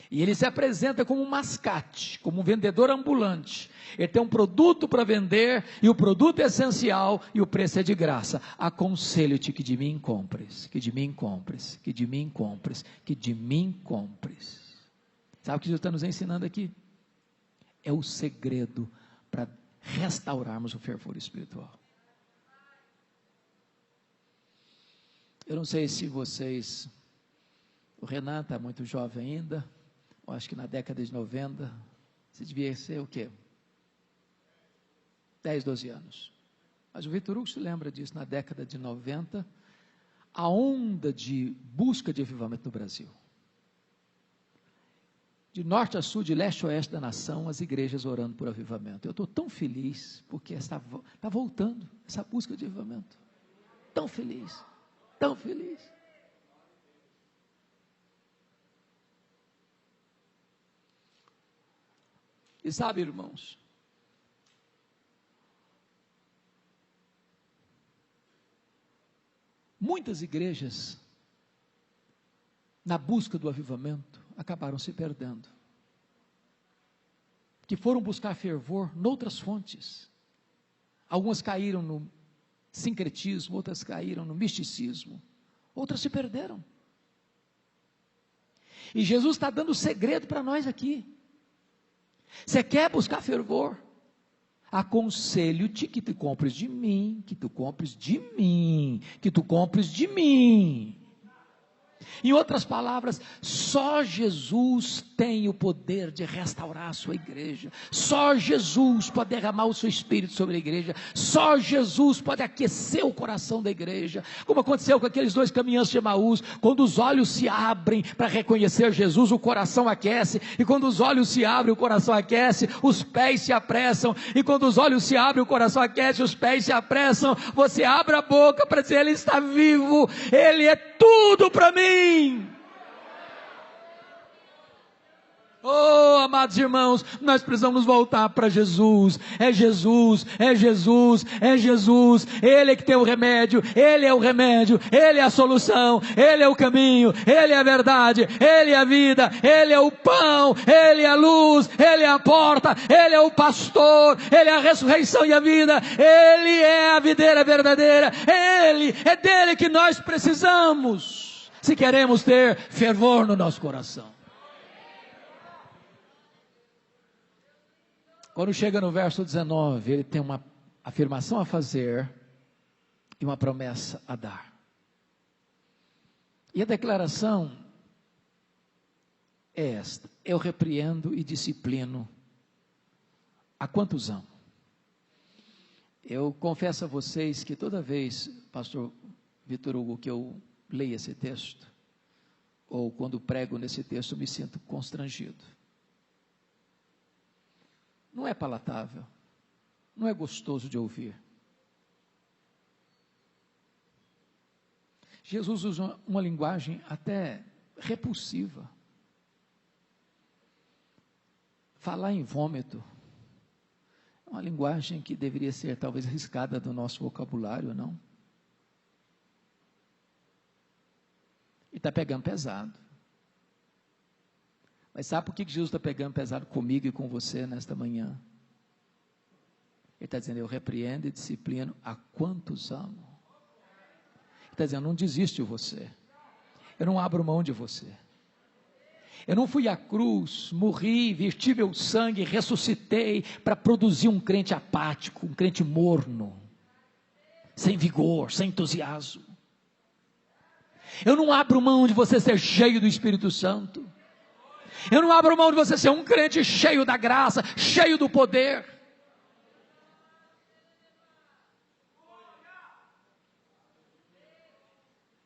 E Ele se apresenta como um mascate, como um vendedor ambulante. Ele tem um produto para vender, e o produto é essencial, e o preço é de graça. Aconselho-te que de mim compres, que de mim compres, que de mim compres, que de mim compres. Sabe o que Jesus está nos ensinando aqui? É o segredo para restaurarmos o fervor espiritual. Eu não sei se vocês, o Renan está muito jovem ainda, eu acho que na década de 90, você devia ser o quê? 10, 12 anos. Mas o Vitor Hugo se lembra disso, na década de 90, a onda de busca de avivamento no Brasil. De norte a sul, de leste a oeste da nação, as igrejas orando por avivamento. Eu estou tão feliz, porque está voltando essa busca de avivamento. Tão feliz, tão feliz. E sabe, irmãos, muitas igrejas, na busca do avivamento, acabaram se perdendo, que foram buscar fervor noutras fontes. Algumas caíram no sincretismo, outras caíram no misticismo, outras se perderam. E Jesus está dando segredo para nós aqui. Você quer buscar fervor? Aconselho-te que tu compres de mim, que tu compres de mim, que tu compres de mim. Em outras palavras, só Jesus tem o poder de restaurar a sua igreja, só Jesus pode derramar o seu Espírito sobre a igreja, só Jesus pode aquecer o coração da igreja, como aconteceu com aqueles 2 caminhantes de Emaús. Quando os olhos se abrem para reconhecer Jesus, o coração aquece, e quando os olhos se abrem, o coração aquece, os pés se apressam, e quando os olhos se abrem, o coração aquece, os pés se apressam, você abre a boca para dizer: Ele está vivo, Ele é tudo para mim. Oh, amados irmãos, nós precisamos voltar para Jesus. É Jesus, é Jesus, é Jesus. Ele é que tem o remédio, Ele é o remédio, Ele é a solução, Ele é o caminho, Ele é a verdade, Ele é a vida, Ele é o pão, Ele é a luz, Ele é a porta, Ele é o pastor, Ele é a ressurreição e a vida, Ele é a videira verdadeira, é dele que nós precisamos, se queremos ter fervor no nosso coração. Quando chega no verso 19, ele tem uma afirmação a fazer e uma promessa a dar. E a declaração é esta: eu repreendo e disciplino A quantos amo? Eu confesso a vocês que toda vez, pastor Vitor Hugo, que eu leio esse texto, ou quando prego nesse texto, eu me sinto constrangido. Não é palatável, não é gostoso de ouvir. Jesus usa uma linguagem até repulsiva. Falar em vômito é uma linguagem que deveria ser talvez arriscada do nosso vocabulário, não? E está pegando pesado. Mas sabe por que Jesus está pegando pesado comigo e com você nesta manhã? Ele está dizendo, eu repreendo e disciplino a quantos amo. Ele está dizendo, não desisto de você. Eu não abro mão de você. Eu não fui à cruz, morri, verti meu sangue, ressuscitei para produzir um crente apático, um crente morno, sem vigor, sem entusiasmo. Eu não abro mão de você ser cheio do Espírito Santo. Eu não abro mão de você ser um crente cheio da graça, cheio do poder.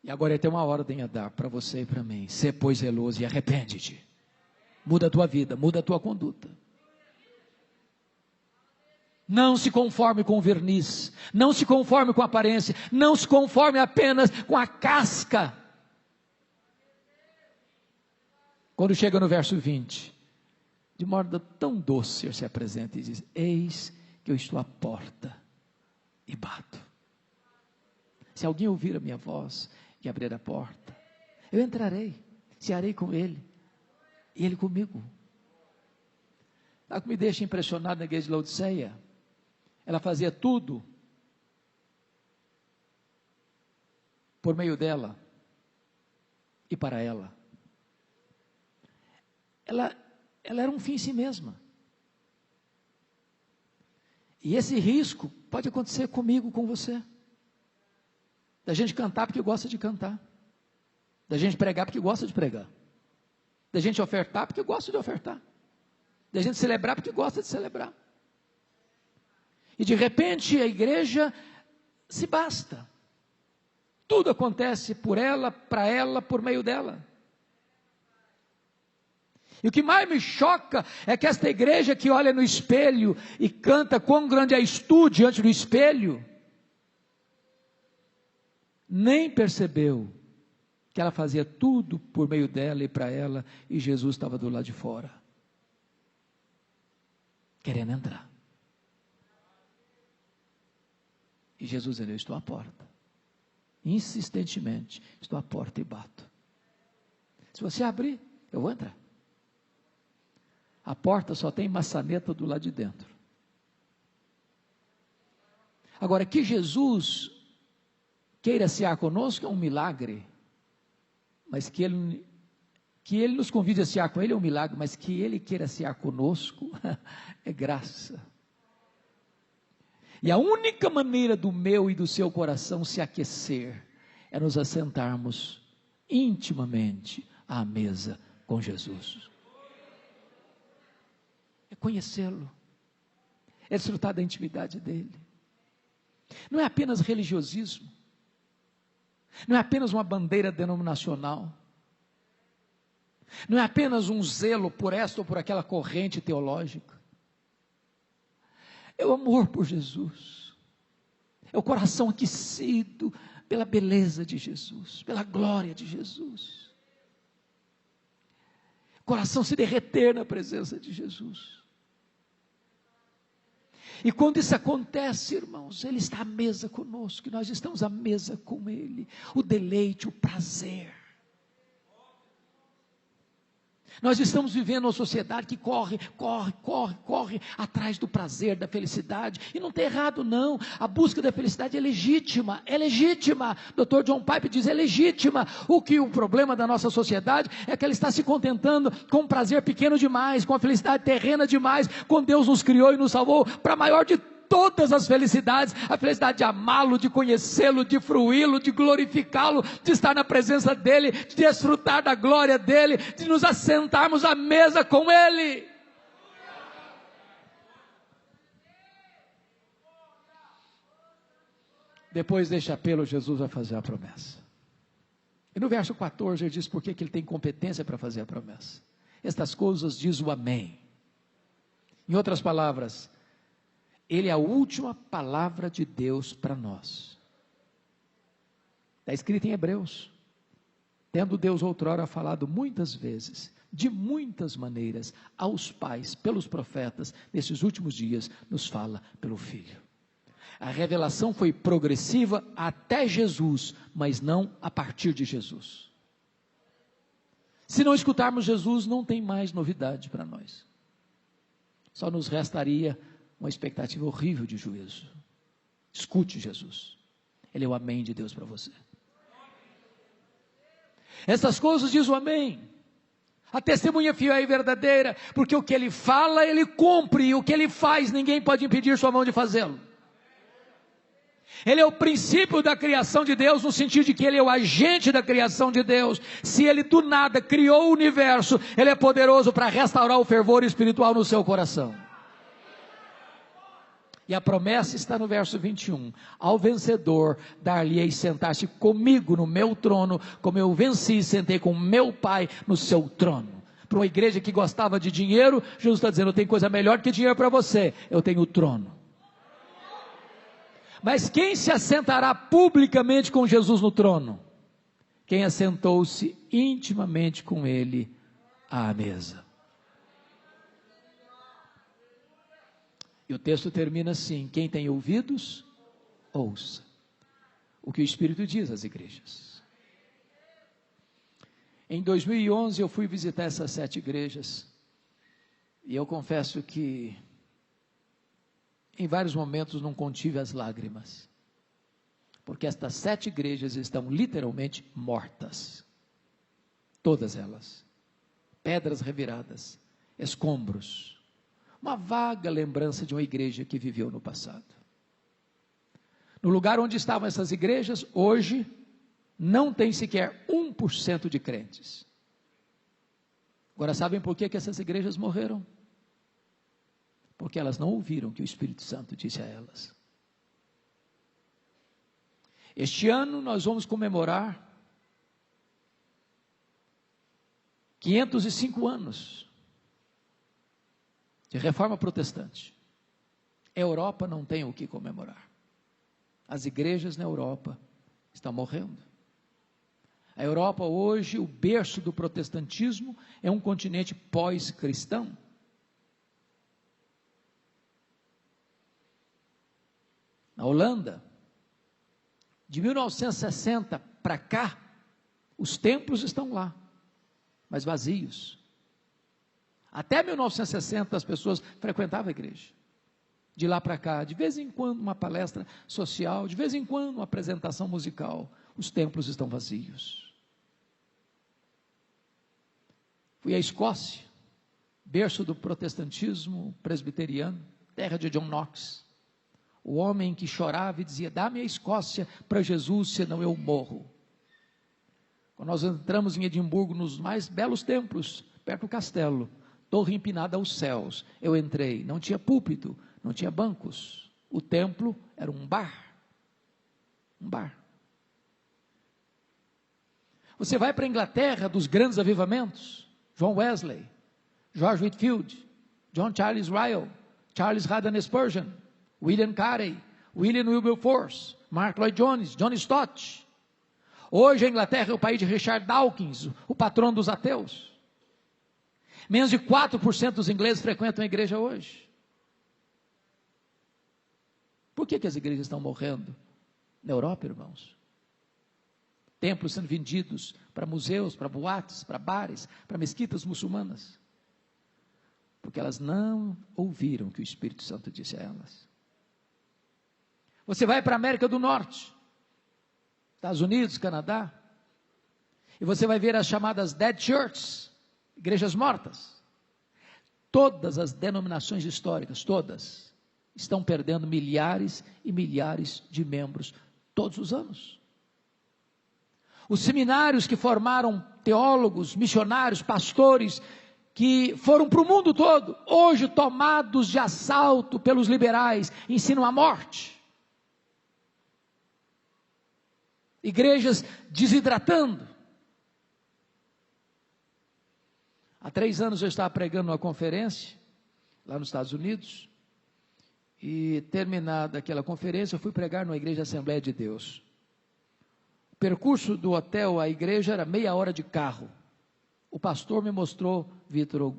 E agora ele tem uma ordem a dar para você e para mim. Sê, pois, zeloso e arrepende-te. Muda a tua vida, muda a tua conduta. Não se conforme com o verniz, não se conforme com a aparência, não se conforme apenas com a casca. Quando chega no verso 20, de modo tão doce ele se apresenta e diz, eis que eu estou à porta e bato. Se alguém ouvir a minha voz e abrir a porta, eu entrarei, cearei com ele, e ele comigo. Sabe o que me deixa impressionado na igreja de Laodiceia? Ela fazia tudo por meio dela e para ela. Ela era um fim em si mesma. E esse risco pode acontecer comigo, com você. Da gente cantar porque gosta de cantar. Da gente pregar porque gosta de pregar. Da gente ofertar porque gosta de ofertar. Da gente celebrar porque gosta de celebrar. E de repente a igreja se basta. Tudo acontece por ela, para ela, por meio dela. E o que mais me choca é que esta igreja que olha no espelho e canta quão grande és tu diante do espelho, nem percebeu que ela fazia tudo por meio dela e para ela, e Jesus estava do lado de fora, querendo entrar. E Jesus disse, eu estou à porta, insistentemente, estou à porta e bato. Se você abrir, eu vou entrar. A porta só tem maçaneta do lado de dentro. Agora, que Jesus queira cear conosco é um milagre, mas que Ele nos convide a cear com Ele é um milagre, mas que Ele queira cear conosco é graça. E a única maneira do meu e do seu coração se aquecer é nos assentarmos intimamente à mesa com Jesus. É conhecê-lo, é desfrutar da intimidade dele. Não é apenas religiosismo, não é apenas uma bandeira denominacional, não é apenas um zelo por esta ou por aquela corrente teológica. É o amor por Jesus, é o coração aquecido pela beleza de Jesus, pela glória de Jesus, o coração se derreter na presença de Jesus. E quando isso acontece, irmãos, Ele está à mesa conosco, e nós estamos à mesa com Ele, o deleite, o prazer. Nós estamos vivendo uma sociedade que corre atrás do prazer, da felicidade, e não está errado não, a busca da felicidade é legítima, Dr. John Piper diz, é legítima. O problema da nossa sociedade é que ela está se contentando com um prazer pequeno demais, com a felicidade terrena demais, quando Deus nos criou e nos salvou para a maior de todas as felicidades, a felicidade de amá-lo, de conhecê-lo, de fruí-lo, de glorificá-lo, de estar na presença dEle, de desfrutar da glória dEle, de nos assentarmos à mesa com Ele. Depois deste apelo, Jesus vai fazer a promessa. E no verso 14 ele diz por que ele tem competência para fazer a promessa. Estas coisas diz o amém. Em outras palavras, ele é a última palavra de Deus para nós. Está escrito em Hebreus. Tendo Deus outrora falado muitas vezes, de muitas maneiras, aos pais, pelos profetas, nesses últimos dias, nos fala pelo Filho. A revelação foi progressiva até Jesus, mas não a partir de Jesus. Se não escutarmos Jesus, não tem mais novidade para nós. Só nos restaria uma expectativa horrível de juízo. Escute Jesus. Ele é o amém de Deus para você. Essas coisas diz o amém. A testemunha fiel e verdadeira, porque o que ele fala, ele cumpre, e o que ele faz, ninguém pode impedir sua mão de fazê-lo. Ele é o princípio da criação de Deus, no sentido de que ele é o agente da criação de Deus. Se ele do nada criou o universo, ele é poderoso para restaurar o fervor espiritual no seu coração. E a promessa está no verso 21. Ao vencedor, dar-lhe-ei sentar-se comigo no meu trono, como eu venci e sentei com meu Pai no seu trono. Para uma igreja que gostava de dinheiro, Jesus está dizendo, eu tenho coisa melhor que dinheiro para você, eu tenho o trono. Mas quem se assentará publicamente com Jesus no trono? Quem assentou-se intimamente com ele à mesa. E o texto termina assim: quem tem ouvidos, ouça o que o Espírito diz às igrejas. Em 2011 eu fui visitar essas 7 igrejas, e eu confesso que em vários momentos não contive as lágrimas, porque estas 7 igrejas estão literalmente mortas, todas elas, pedras reviradas, escombros, uma vaga lembrança de uma igreja que viveu no passado. No lugar onde estavam essas igrejas, hoje, não tem sequer 1% de crentes. Agora, sabem por que essas igrejas morreram? Porque elas não ouviram o que o Espírito Santo disse a elas. Este ano nós vamos comemorar 505 anos de reforma protestante. A Europa não tem o que comemorar. As igrejas na Europa estão morrendo. A Europa hoje, o berço do protestantismo, é um continente pós-cristão. Na Holanda, de 1960 para cá, os templos estão lá, mas vazios. Até 1960 as pessoas frequentavam a igreja. De lá para cá, de vez em quando uma palestra social, de vez em quando uma apresentação musical, os templos estão vazios. Fui à Escócia, berço do protestantismo presbiteriano, terra de John Knox, o homem que chorava e dizia, dá-me a Escócia para Jesus, senão eu morro. Quando nós entramos em Edimburgo, nos mais belos templos, perto do castelo, torre empinada aos céus, eu entrei, não tinha púlpito, não tinha bancos, o templo era um bar. Você vai para a Inglaterra dos grandes avivamentos, John Wesley, George Whitefield, John Charles Ryle, Charles Haddon Spurgeon, William Carey, William Wilberforce, Mark Lloyd Jones, John Stott. Hoje a Inglaterra é o país de Richard Dawkins, o patrono dos ateus. Menos de 4% dos ingleses frequentam a igreja hoje. Por que as igrejas estão morrendo na Europa, irmãos? Templos sendo vendidos para museus, para boates, para bares, para mesquitas muçulmanas. Porque elas não ouviram o que o Espírito Santo disse a elas. Você vai para a América do Norte, Estados Unidos, Canadá, e você vai ver as chamadas dead churches, igrejas mortas. Todas as denominações históricas, todas, estão perdendo milhares e milhares de membros todos os anos. Os seminários que formaram teólogos, missionários, pastores, que foram para o mundo todo, hoje tomados de assalto pelos liberais, ensinam a morte. igrejas desidratando. Há 3 anos eu estava pregando numa conferência, lá nos Estados Unidos, e terminada aquela conferência, eu fui pregar numa igreja Assembleia de Deus. O percurso do hotel à igreja era meia hora de carro. O pastor me mostrou, Vitor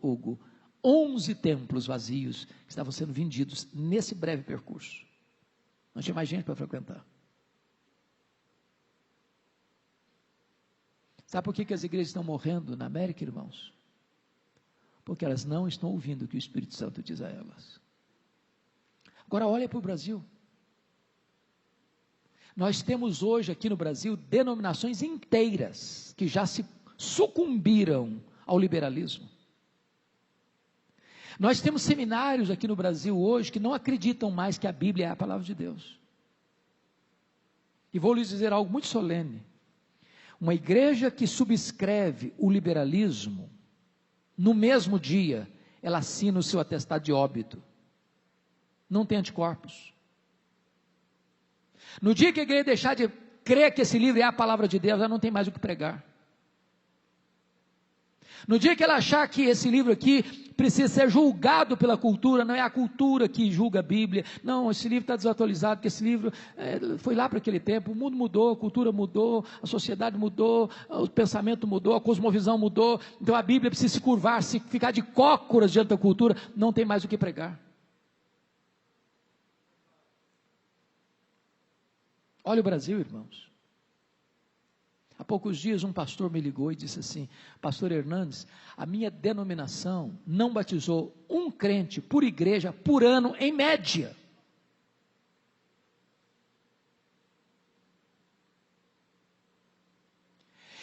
Hugo, 11 templos vazios que estavam sendo vendidos nesse breve percurso. Não tinha mais gente para frequentar. Sabe por que as igrejas estão morrendo na América, irmãos? Porque elas não estão ouvindo o que o Espírito Santo diz a elas. Agora olha para o Brasil. Nós temos hoje aqui no Brasil denominações inteiras que já se sucumbiram ao liberalismo. Nós temos seminários aqui no Brasil hoje que não acreditam mais que a Bíblia é a palavra de Deus. E vou lhes dizer algo muito solene. Uma igreja que subscreve o liberalismo, no mesmo dia, ela assina o seu atestado de óbito. Não tem anticorpos. No dia que a igreja deixar de crer que esse livro é a palavra de Deus, ela não tem mais o que pregar. No dia que ela achar que esse livro aqui precisa ser julgado pela cultura, não é a cultura que julga a Bíblia, não, esse livro está desatualizado, porque esse livro foi lá para aquele tempo, o mundo mudou, a cultura mudou, a sociedade mudou, o pensamento mudou, a cosmovisão mudou, então a Bíblia precisa se curvar, se ficar de cócoras diante da cultura, não tem mais o que pregar. Olha o Brasil, irmãos. Há poucos dias um pastor me ligou e disse assim: pastor Hernandes, a minha denominação não batizou um crente por igreja por ano em média.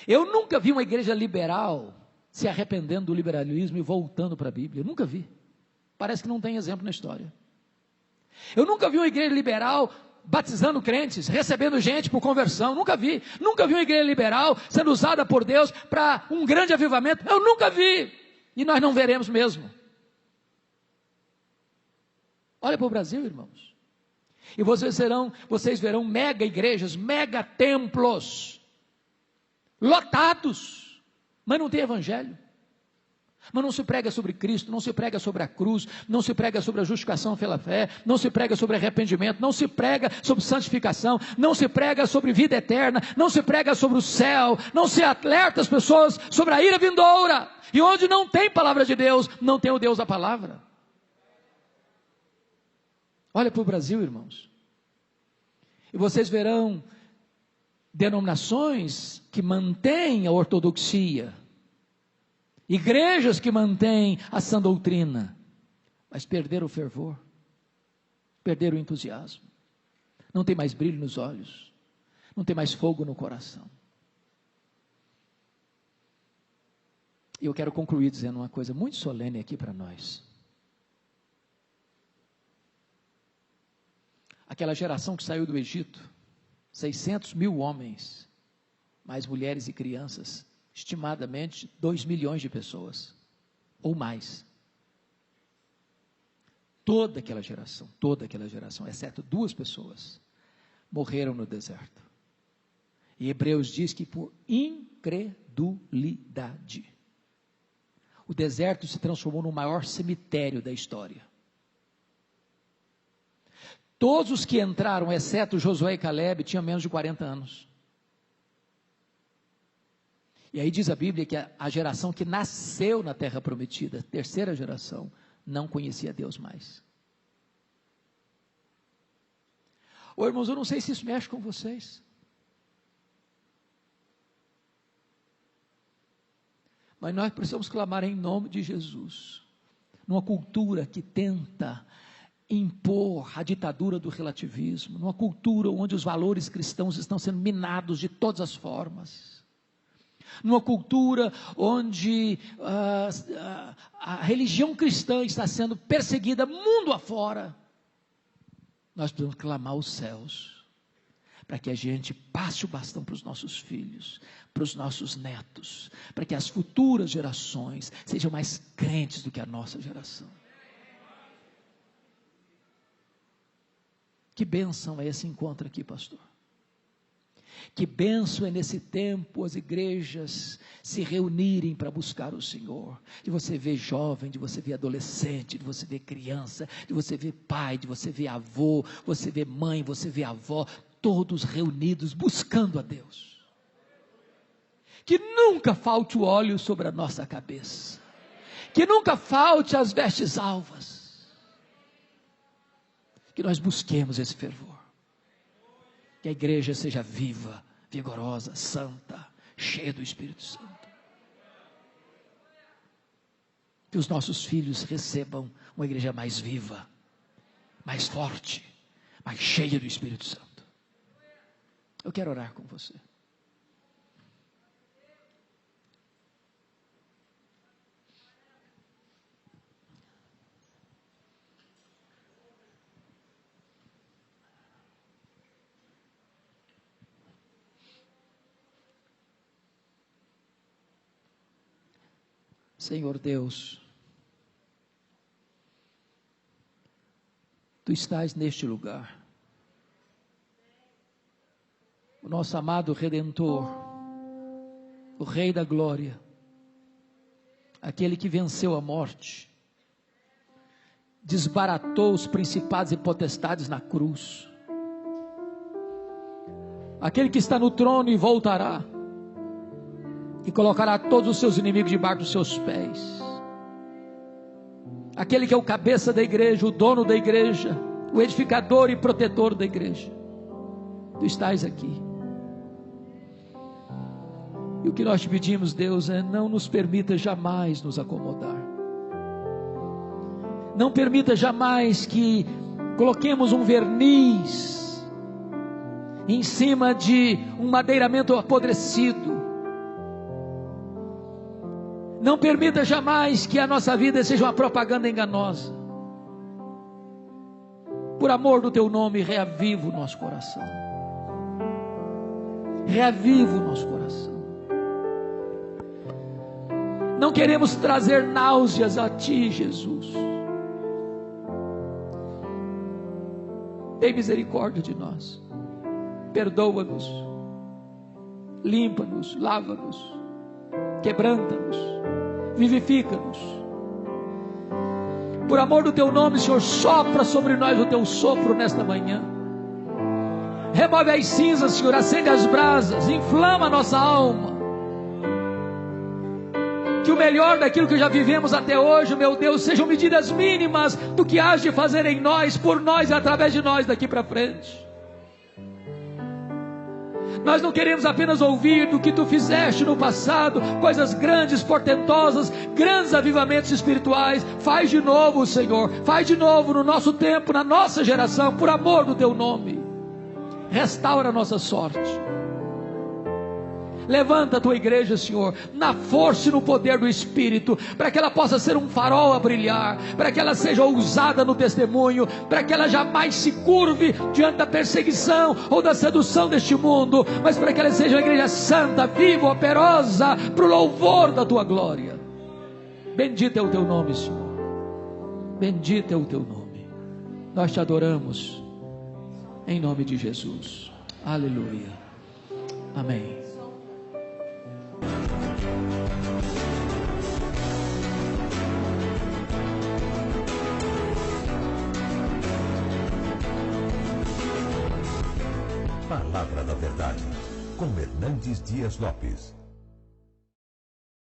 Eu nunca vi uma igreja liberal se arrependendo do liberalismo e voltando para a Bíblia. Eu nunca vi. Parece que não tem exemplo na história. Eu nunca vi uma igreja liberal batizando crentes, recebendo gente por conversão, nunca vi uma igreja liberal sendo usada por Deus para um grande avivamento, eu nunca vi, e nós não veremos mesmo. Olha para o Brasil, irmãos, e vocês verão mega igrejas, mega templos, lotados, mas não tem evangelho. Mas não se prega sobre Cristo, não se prega sobre a cruz, não se prega sobre a justificação pela fé, não se prega sobre arrependimento, não se prega sobre santificação, não se prega sobre vida eterna, não se prega sobre o céu, não se alerta as pessoas sobre a ira vindoura. E onde não tem palavra de Deus, não tem o Deus da palavra. Olha para o Brasil, irmãos, e vocês verão denominações que mantêm a ortodoxia, igrejas que mantêm a sã doutrina, mas perderam o fervor, perderam o entusiasmo, não tem mais brilho nos olhos, não tem mais fogo no coração. E eu quero concluir dizendo uma coisa muito solene aqui para nós. Aquela geração que saiu do Egito, 600 mil homens, mais mulheres e crianças, estimadamente 2 milhões de pessoas, ou mais. Toda aquela geração, exceto 2 pessoas, morreram no deserto. E Hebreus diz que por incredulidade, o deserto se transformou no maior cemitério da história. Todos os que entraram, exceto Josué e Caleb, tinham menos de 40 anos. E aí diz a Bíblia que a geração que nasceu na terra prometida, terceira geração, não conhecia Deus mais. Ô irmãos, eu não sei se isso mexe com vocês. Mas nós precisamos clamar em nome de Jesus. Numa cultura que tenta impor a ditadura do relativismo, numa cultura onde os valores cristãos estão sendo minados de todas as formas, numa cultura onde a religião cristã está sendo perseguida mundo afora, nós precisamos clamar aos céus, para que a gente passe o bastão para os nossos filhos, para os nossos netos, para que as futuras gerações sejam mais crentes do que a nossa geração. Que bênção é esse encontro aqui, pastor? Que bênção é nesse tempo as igrejas se reunirem para buscar o Senhor. De você ver jovem, de você ver adolescente, de você ver criança, de você ver pai, de você ver avô, você ver mãe, você ver avó, todos reunidos buscando a Deus. Que nunca falte o óleo sobre a nossa cabeça. Que nunca falte as vestes alvas. Que nós busquemos esse fervor. Que a igreja seja viva, vigorosa, santa, cheia do Espírito Santo. Que os nossos filhos recebam uma igreja mais viva, mais forte, mais cheia do Espírito Santo. Eu quero orar com você. Senhor Deus, Tu estás neste lugar, o nosso amado Redentor, o Rei da Glória, aquele que venceu a morte, desbaratou os principados e potestades na cruz, aquele que está no trono e voltará, e colocará todos os seus inimigos debaixo dos seus pés, aquele que é o cabeça da igreja, o dono da igreja, o edificador e protetor da igreja. Tu estás aqui, e o que nós te pedimos, Deus, é: não nos permita jamais nos acomodar, não permita jamais que coloquemos um verniz em cima de um madeiramento apodrecido. Não permita jamais que a nossa vida seja uma propaganda enganosa. Por amor do Teu nome, reaviva o nosso coração. Reaviva o nosso coração. Não queremos trazer náuseas a Ti, Jesus. Tem misericórdia de nós. Perdoa-nos. Limpa-nos, lava-nos, quebranta-nos, vivifica-nos. Por amor do Teu nome, Senhor, sopra sobre nós o Teu sopro nesta manhã. Remove as cinzas, Senhor, acende as brasas, inflama a nossa alma. Que o melhor daquilo que já vivemos até hoje, meu Deus, sejam medidas mínimas do que hás de fazer em nós, por nós e através de nós daqui para frente. Nós não queremos apenas ouvir do que Tu fizeste no passado, coisas grandes, portentosas, grandes avivamentos espirituais. Faz de novo, Senhor, faz de novo no nosso tempo, na nossa geração, por amor do Teu nome. Restaura a nossa sorte. Levanta a Tua igreja, Senhor, na força e no poder do Espírito, para que ela possa ser um farol a brilhar, para que ela seja ousada no testemunho, para que ela jamais se curve diante da perseguição ou da sedução deste mundo, mas para que ela seja uma igreja santa, viva, operosa, para o louvor da Tua glória. Bendito é o Teu nome, Senhor. Bendito é o Teu nome. Nós Te adoramos, em nome de Jesus. Aleluia. Amém. Palavra da Verdade, com Hernandes Dias Lopes.